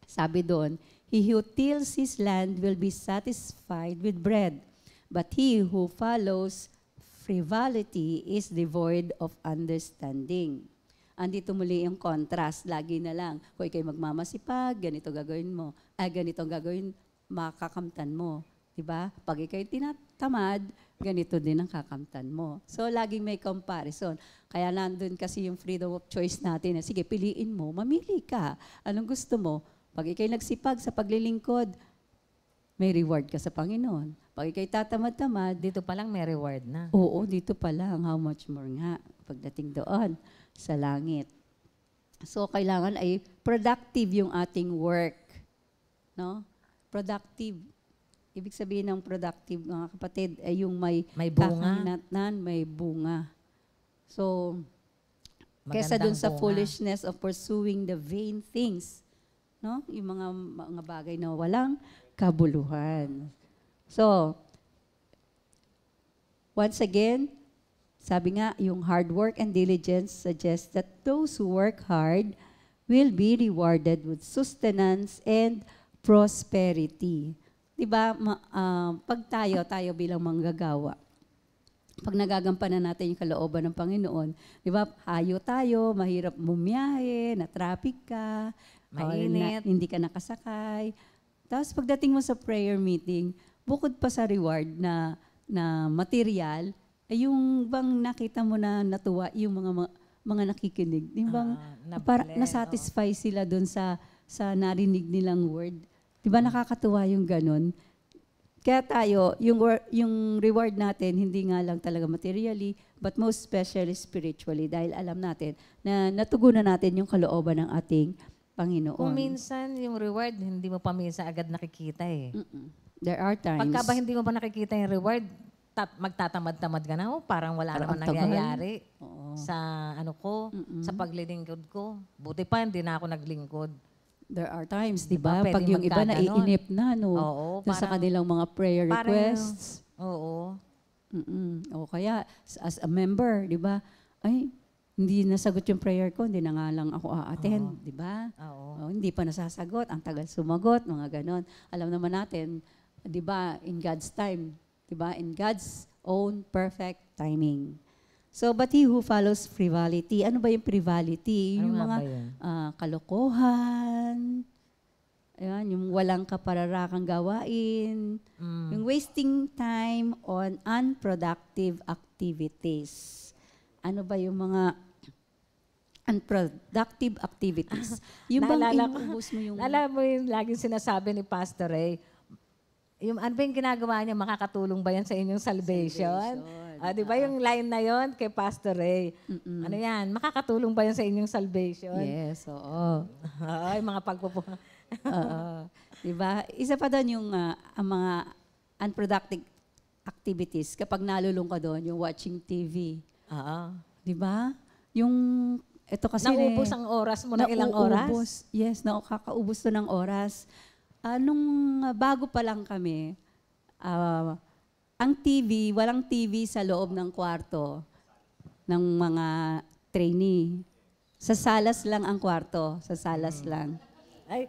Sabi doon, he who tills his land will be satisfied with bread, but he who follows frivolity is devoid of understanding. Andito muli yung contrast, lagi na lang. Kung ikay magmamasipag, ganito gagawin mo. Ganito gagawin, makakamtan mo. Diba? Pag ikay tinatamad, ganito din ang kakamtan mo. So, laging may comparison. Kaya nandun kasi yung freedom of choice natin. Sige, piliin mo, mamili ka. Anong gusto mo? Pag ikay nagsipag sa paglilingkod, may reward ka sa Panginoon. Pag ikay tatamad-tamad, Dito pa lang may reward na. oo, dito pa lang, how much more nga pagdating doon sa langit. So, kailangan ay productive yung ating work. No? Productive. Ibig sabihin ng productive, mga kapatid, ay yung may bunga. kakahinatnan, may bunga. So, kesa dun Magandang sa bunga. foolishness of pursuing the vain things, no? Yung mga bagay na walang kabuluhan. So, once again, sabi nga, yung hard work and diligence suggests that those who work hard will be rewarded with sustenance and prosperity. Diba, pag tayo bilang manggagawa, pag nagagampanan natin yung kalooban ng Panginoon, diba, hayo tayo, mahirap bumiyahe, na-traffic ka, Mainit. hindi ka nakasakay. Tapos pagdating mo sa prayer meeting, bukod pa sa reward na material, ay yung bang nakita mo na natuwa yung mga nakikinig. Yung bang nasatisfy sila doon sa narinig nilang word. Diba nakakatuwa yung ganun? Kaya tayo, yung reward natin, hindi nga lang talaga materially, but most especially spiritually, dahil alam natin na natugunan natin yung kalooban ng ating Panginoon. Kung minsan yung reward, hindi mo pa minsan agad nakikita eh. There are times. Pagka ba hindi mo pa nakikita yung reward, magtatamad-tamad ka na, parang wala Parang naman ang tagal. nangyayari Oo. sa ano ko, sa paglilingkod ko. Buti pa, hindi na ako naglingkod. There are times, di Diba, ba? Pag pwedeng yung iba magkaganon. naiinip na, no? Oo, Doon sa parang- kanilang mga prayer parang- requests. Oo. O kaya, as a member, di ba? Ay, hindi nasagot yung prayer ko, hindi na nga lang ako a-attend, di ba? Oo. Hindi pa nasasagot, ang tagal sumagot, mga ganon. Alam naman natin, di ba, in God's time, di ba? In God's own perfect timing. So, but he who follows frivolity, ano ba yung frivolity? Ano Yung nga mga ba yun? kalokohan, ayan, yung walang kapararakang gawain, yung wasting time on unproductive activities. Ano ba yung mga unproductive activities? Yung bang Naalala ko- inuubos mo yung... Alam mo yung laging sinasabi ni Pastor Ray, yung ano ba yung ginagawa niya, makakatulong ba yan sa inyong salvation? Di ba yung line na yon kay Pastor Ray? Ano yan, makakatulong ba yan sa inyong salvation? Yes, oo. Ay, mga pagpupo. Oo. Diba? Isa pa doon yung ang mga unproductive activities kapag nalulung ka doon, yung watching TV. Oo. Diba? Yung, ito kasi Naubos ang oras mo ng ilang oras? Yes, nakakaubos to ng oras. Nung bago pa lang kami, ang TV, walang TV sa loob ng kwarto ng mga trainee. Sa salas lang ang kwarto. Sa salas lang. Ay,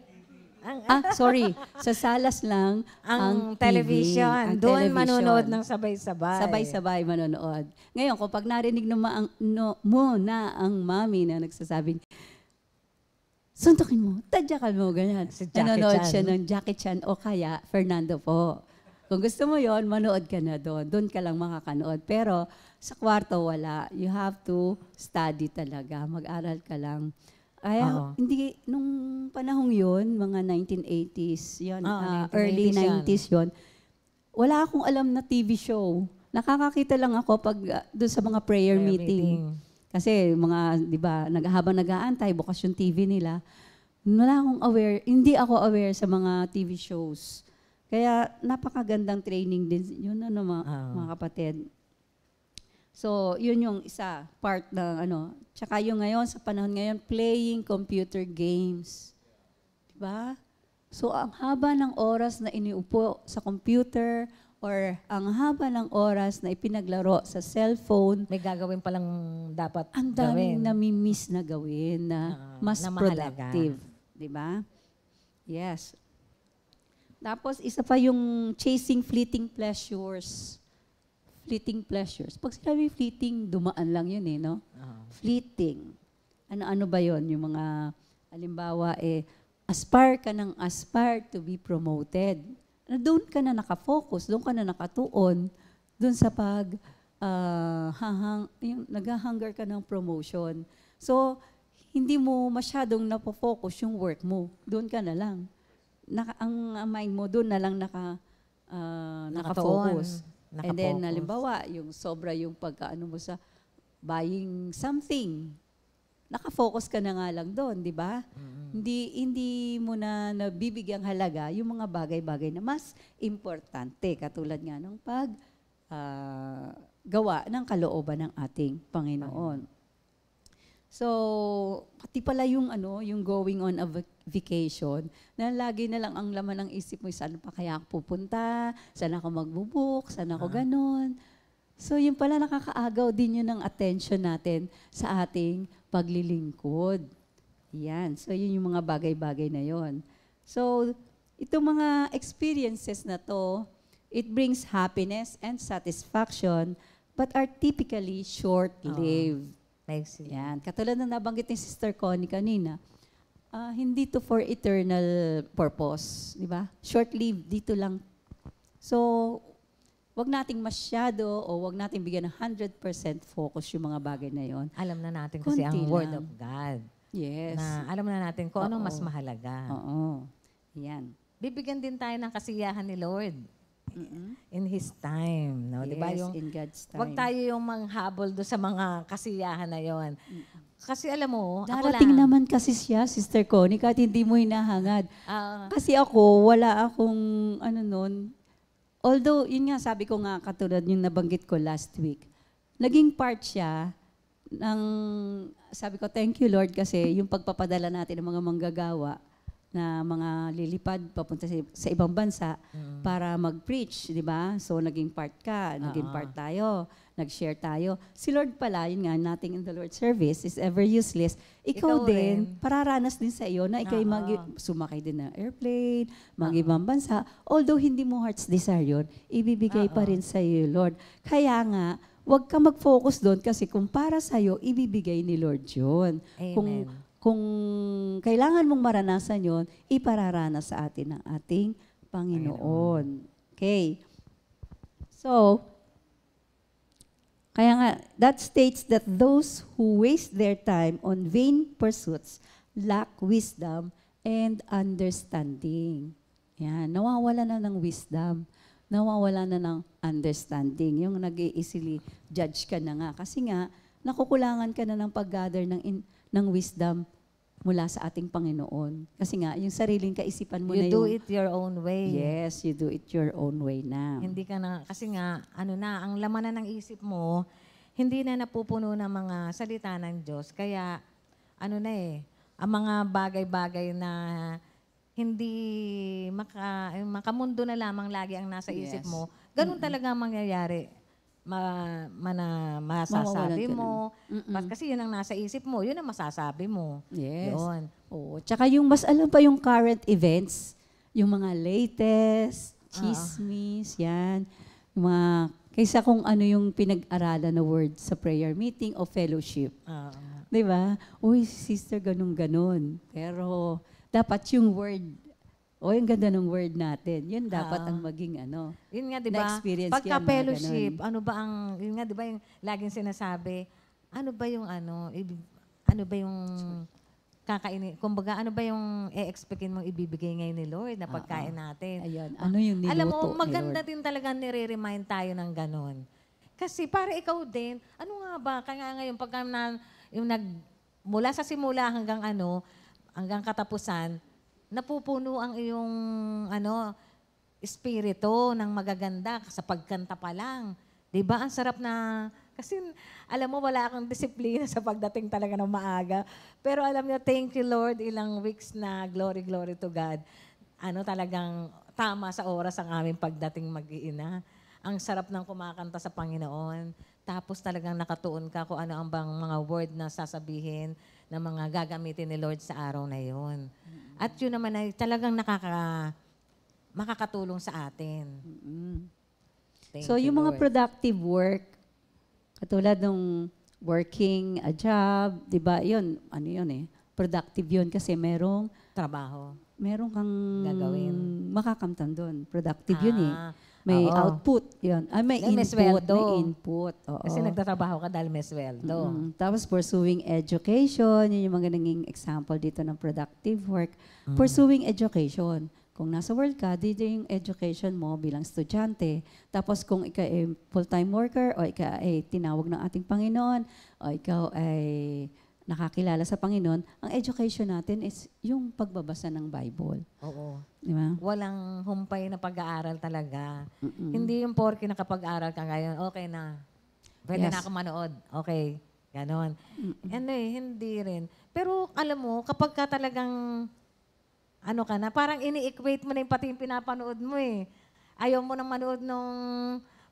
Sorry. Sa salas lang ang TV, television. ang Doon television. manonood ng sabay-sabay. Sabay-sabay manonood. Ngayon, kung pag narinig mo na ang mami na nagsasabing, suntukin mo, tadyakan mo, ganyan. Si Jackie Nanonood Chan. siya ng Jackie Chan o kaya Fernando po. Kung gusto mo yon, manood ka na doon. Doon ka lang makakanood. Pero sa kwarto, wala. You have to study talaga. Mag-aral ka lang. Kaya, Oo. hindi, nung panahong yon, mga 1980s, yun, Oo, early 1980s yan. 90s yon, wala akong alam na TV show. Nakakakita lang ako pag doon sa mga prayer meeting. Kasi mga, di ba, habang nag-aantay, bukas yung TV nila. Wala akong aware, hindi ako aware sa mga TV shows. Kaya napakagandang training din yun, mga kapatid. So, yun yung isa, part ng Tsaka yung ngayon, sa panahon ngayon, playing computer games. Diba? So, ang haba ng oras na iniupo sa computer or ang haba ng oras na ipinaglaro sa cellphone, May gagawin palang dapat ang daming gawin. nami-miss na gawin na mas na mahalaga. productive. Diba? Yes. Tapos, isa pa yung chasing fleeting pleasures. Fleeting pleasures. Pag sinabi fleeting, dumaan lang yun no? Fleeting. Ano-ano ba yun? Yung mga, halimbawa, aspire ka ng aspire to be promoted. Doon ka na nakafocus, doon ka na nakatuon, doon sa nag-hunger ka ng promotion. So, hindi mo masyadong napofocus yung work mo. Doon ka na lang. Ang mind mo doon na lang nakafocus. And then, halimbawa, yung sobra yung pagkaano mo sa buying something. Nakafocus ka na nga lang doon, di ba? Hindi mo na nabibigyang halaga yung mga bagay-bagay na mas importante, katulad nga ng gawa ng kalooban ng ating Panginoon. So, pati pala yung going on a vacation, na lagi na lang ang laman ng isip mo, saan pa kaya ako pupunta, saan ako magbubuk, saan ako ganon. So, yun pala nakakaagaw din yun ng attention natin sa ating paglilingkod. Yan. So, yun yung mga bagay-bagay na yon. So, itong mga experiences na to, it brings happiness and satisfaction, but are typically short-lived. Yan. Katulad na nabanggit ni Sister Connie kanina, hindi to for eternal purpose. Di ba? Short-lived, dito lang. So, wag nating masyado o wag nating bigyan ng 100% focus yung mga bagay na yon. Alam na natin kasi Konti ang Word lang. of God. Yes. Na alam na natin kung anong Oo. mas mahalaga. Oo. Yan. Bibigyan din tayo ng kasiyahan ni Lord in His time. No? Di ba? Yes, Yung, in God's time. wag tayo yung manghabol do sa mga kasiyahan na yon. Kasi alam mo, Darating ako lang. naman kasi siya, Sister Connie, kahit hindi mo hinahangad. Ah, Kasi ako, wala akong, although, yun nga, sabi ko nga, katulad yung nabanggit ko last week, naging part siya ng, sabi ko, thank you Lord, kasi yung pagpapadala natin ng mga manggagawa na mga lilipad papunta sa ibang bansa para mag-preach, di ba? So, naging part ka, naging part tayo, nag-share tayo. Si Lord pala, yun nga, nothing in the Lord's service is ever useless. Ikaw din, pararanas din sa iyo na ikaw sumakay din ng airplane, mag-ibang bansa. Although hindi mo heart's desire yun, ibibigay pa rin sa iyo, Lord. Kaya nga, huwag ka mag-focus doon kasi kung para sa iyo, ibibigay ni Lord yun. Amen. Kung kailangan mong maranasan yon, ipararanas sa atin ng ating Panginoon. Okay. So, kaya nga, that states that those who waste their time on vain pursuits lack wisdom and understanding. Yan, nawawala na ng wisdom. Nawawala na ng understanding. Yung nag-easily judge ka na nga. Kasi nga, nakukulangan ka na ng pag-gather ng wisdom mula sa ating Panginoon. Kasi nga, yung sariling kaisipan mo na You do yung... it your own way. Yes, you do it your own way na. Hindi ka na, kasi nga, ang laman na ng isip mo, hindi na napupuno ng mga salita ng Diyos. Kaya, ang mga bagay-bagay na hindi makamundo na lamang lagi ang nasa isip mo, ganun talaga ang mangyayari. Masasabi mo. Kasi yun ang nasa isip mo, yun ang masasabi mo. Yes. Yun. Oo. Tsaka yung mas alam pa yung current events, yung mga latest, chismis, yan. Yung mga, kaysa kung ano yung pinag-aralan na word sa prayer meeting o fellowship. Di ba? Uy, sister, ganun-ganun. Pero dapat yung word, yung ganda ng word natin. Yun dapat ang maging Yun nga, di ba? na-experience Pagka-fellowship, yun nga, di ba yung laging sinasabi, ano ba yung kakainin, kumbaga, ano ba yung e-expectin mong ibibigay ngayon ni Lord na pagkain natin? Ayun, ano yung niluto Alam mo, ni maganda Lord? din talaga nire-remind tayo ng ganun. Kasi para ikaw din, ano nga ba, kaya ngayon, mula sa simula hanggang katapusan, napupuno ang iyong espiritu ng magaganda sa pagkanta pa lang. 'Di ba? Ang sarap na kasi alam mo wala akong disiplina sa pagdating talaga ng maaga. Pero alam niyo, thank you Lord, ilang weeks na glory to God. Talagang tama sa oras ang aming pagdating mag-iina. Ang sarap ng kumakanta sa Panginoon. Tapos talagang nakatuon ka kung ano ang bang mga word na sasabihin na mga gagamitin ni Lord sa araw na yon. At yun naman ay talagang makakatulong sa atin. Thank So, you, yung mga Lord. productive work, katulad ng working a job, di ba, yun, productive yun kasi merong kang Gagawin. makakamtan doon. Productive yun eh. May oo. output, yun. May May input, sweldo. may input. Oo. Kasi nagtatrabaho ka dahil may sweldo. Tapos pursuing education, yun yung mga naging example dito ng productive work. Pursuing education. Kung nasa world ka, dito yung education mo bilang estudyante. Tapos kung ikaw ay full-time worker o ikaw ay tinawag ng ating Panginoon o ikaw ay nakakilala sa Panginoon, ang education natin is yung pagbabasa ng Bible. Oo. Di ba? Walang humpay na pag-aaral talaga. Hindi yung porke nakapag-aral ka ngayon, okay na. Pwede na ako manood. Okay. Ganon. Hindi rin. Pero alam mo, kapag ka talagang parang ini-equate mo na yung pati yung pinapanood mo eh. Ayaw mo nang manood nung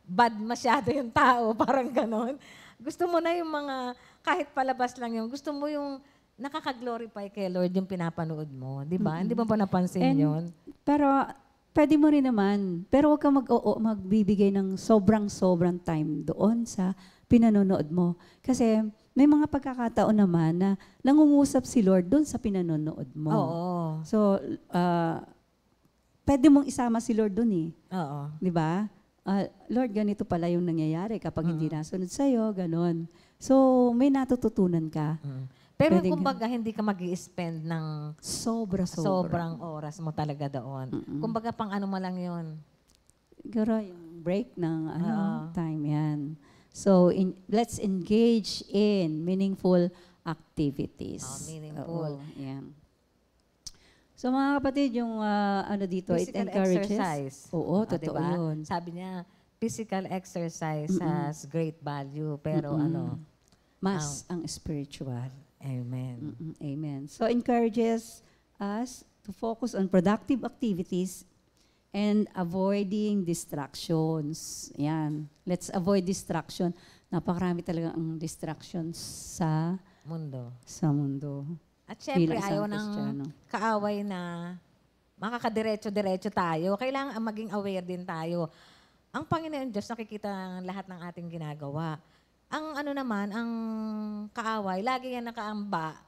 bad masyado yung tao, parang ganon. Gusto mo na yung mga, kahit palabas lang yung, gusto mo yung nakaka-glorify kay Lord yung pinapanood mo. Di ba? Hindi ba napansin yun? Pero pwede mo rin naman. Pero huwag kang magbibigay ng sobrang time doon sa pinanonood mo. Kasi may mga pagkakataon naman na nangungusap si Lord doon sa pinanonood mo. Oo. So, pwede mong isama si Lord doon eh. Oo. Di ba? Lord, ganito pala yung nangyayari kapag hindi nasunod sa'yo, ganon. So, may natututunan ka. Pero Pwedeng kumbaga, hindi ka mag-i-spend ng sobrang oras mo talaga doon. Kumbaga, pang ano mo lang yun. Siguro yung break ng time yan. So, let's engage in meaningful activities. Meaningful. Oo, yan. So mga kapatid, yung ano dito, it Physical encourages. exercise. Oo, Ah, totoo diba? yun. Sabi niya, physical exercise has great value. Pero ano, Mas ang spiritual. amen. Amen. So encourages us to focus on productive activities and avoiding distractions. Yan. Let's avoid distraction. Napakarami talaga ang distractions sa mundo. At syempre, Bilang isang ayaw ng Kristiyano. kaaway na makakadiretso-diretso tayo. Kailangan maging aware din tayo. Ang Panginoon Diyos, nakikita ang lahat ng ating ginagawa. Ang ano naman, ang kaaway, lagi yan nakaamba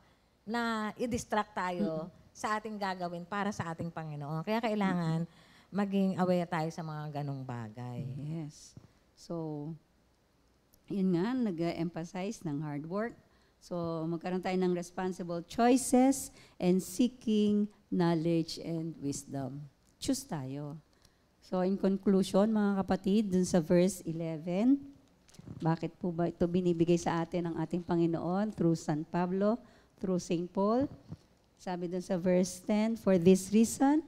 na i-distract tayo sa ating gagawin para sa ating Panginoon. Kaya kailangan maging aware tayo sa mga ganong bagay. Yes. So, yun nga, nag-emphasize ng hard work. So, magkaroon tayo ng responsible choices and seeking knowledge and wisdom. Choose tayo. So, in conclusion, mga kapatid, dun sa verse 11, bakit po ba ito binibigay sa atin ng ating Panginoon through San Pablo, through St. Paul? Sabi dun sa verse 10, "For this reason,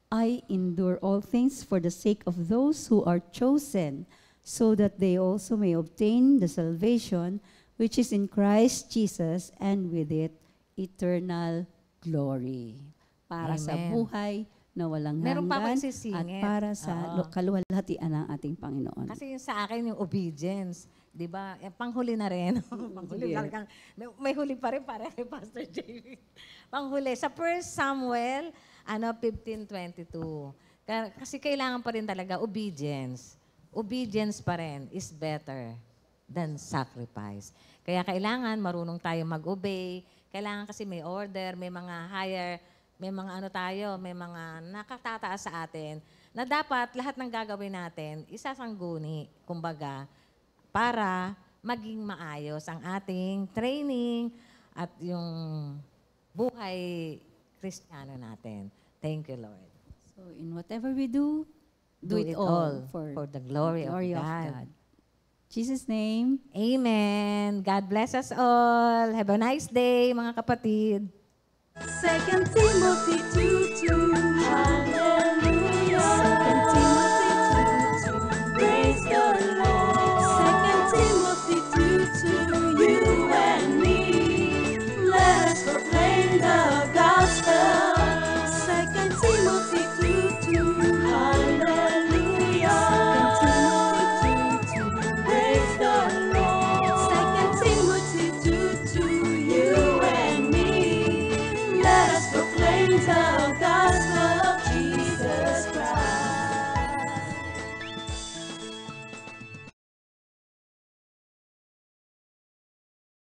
I endure all things for the sake of those who are chosen, so that they also may obtain the salvation which is in Christ Jesus, and with it, eternal glory." Para sa Amen. buhay na walang Meron pa hanggan akong at sisingit. para sa Oo. kaluwalhatian ng ating Panginoon. Kasi yung sa akin, yung obedience. Di ba? Panghuli na rin. Panghuli Sige. talagang, may huli pa rin para kay Pastor JV. Panghuli. Sa 1 Samuel 15:22. Kasi kailangan pa rin talaga obedience. Obedience pa rin is better than sacrifice. Kaya kailangan marunong tayo mag-obey. Kailangan kasi may order, may mga higher, may mga ano tayo, may mga nakatataas sa atin na dapat lahat ng gagawin natin isasangguni, kumbaga, para maging maayos ang ating training at yung buhay Kristiyano natin. Thank you, Lord. So, in whatever we do, do it all for the glory, of God. Jesus' name. Amen. God bless us all. Have a nice day, mga kapatid. 2 Timothy 2:2. Hallelujah. 2 Timothy 2:2. Praise the Lord. 2 Timothy 2:2. You and me, let us proclaim the gospel. 2 Timothy 2:2. Hallelujah. 2 Timothy 2:2. Praise the Lord. 2 Timothy 2:2. You and me, let us proclaim the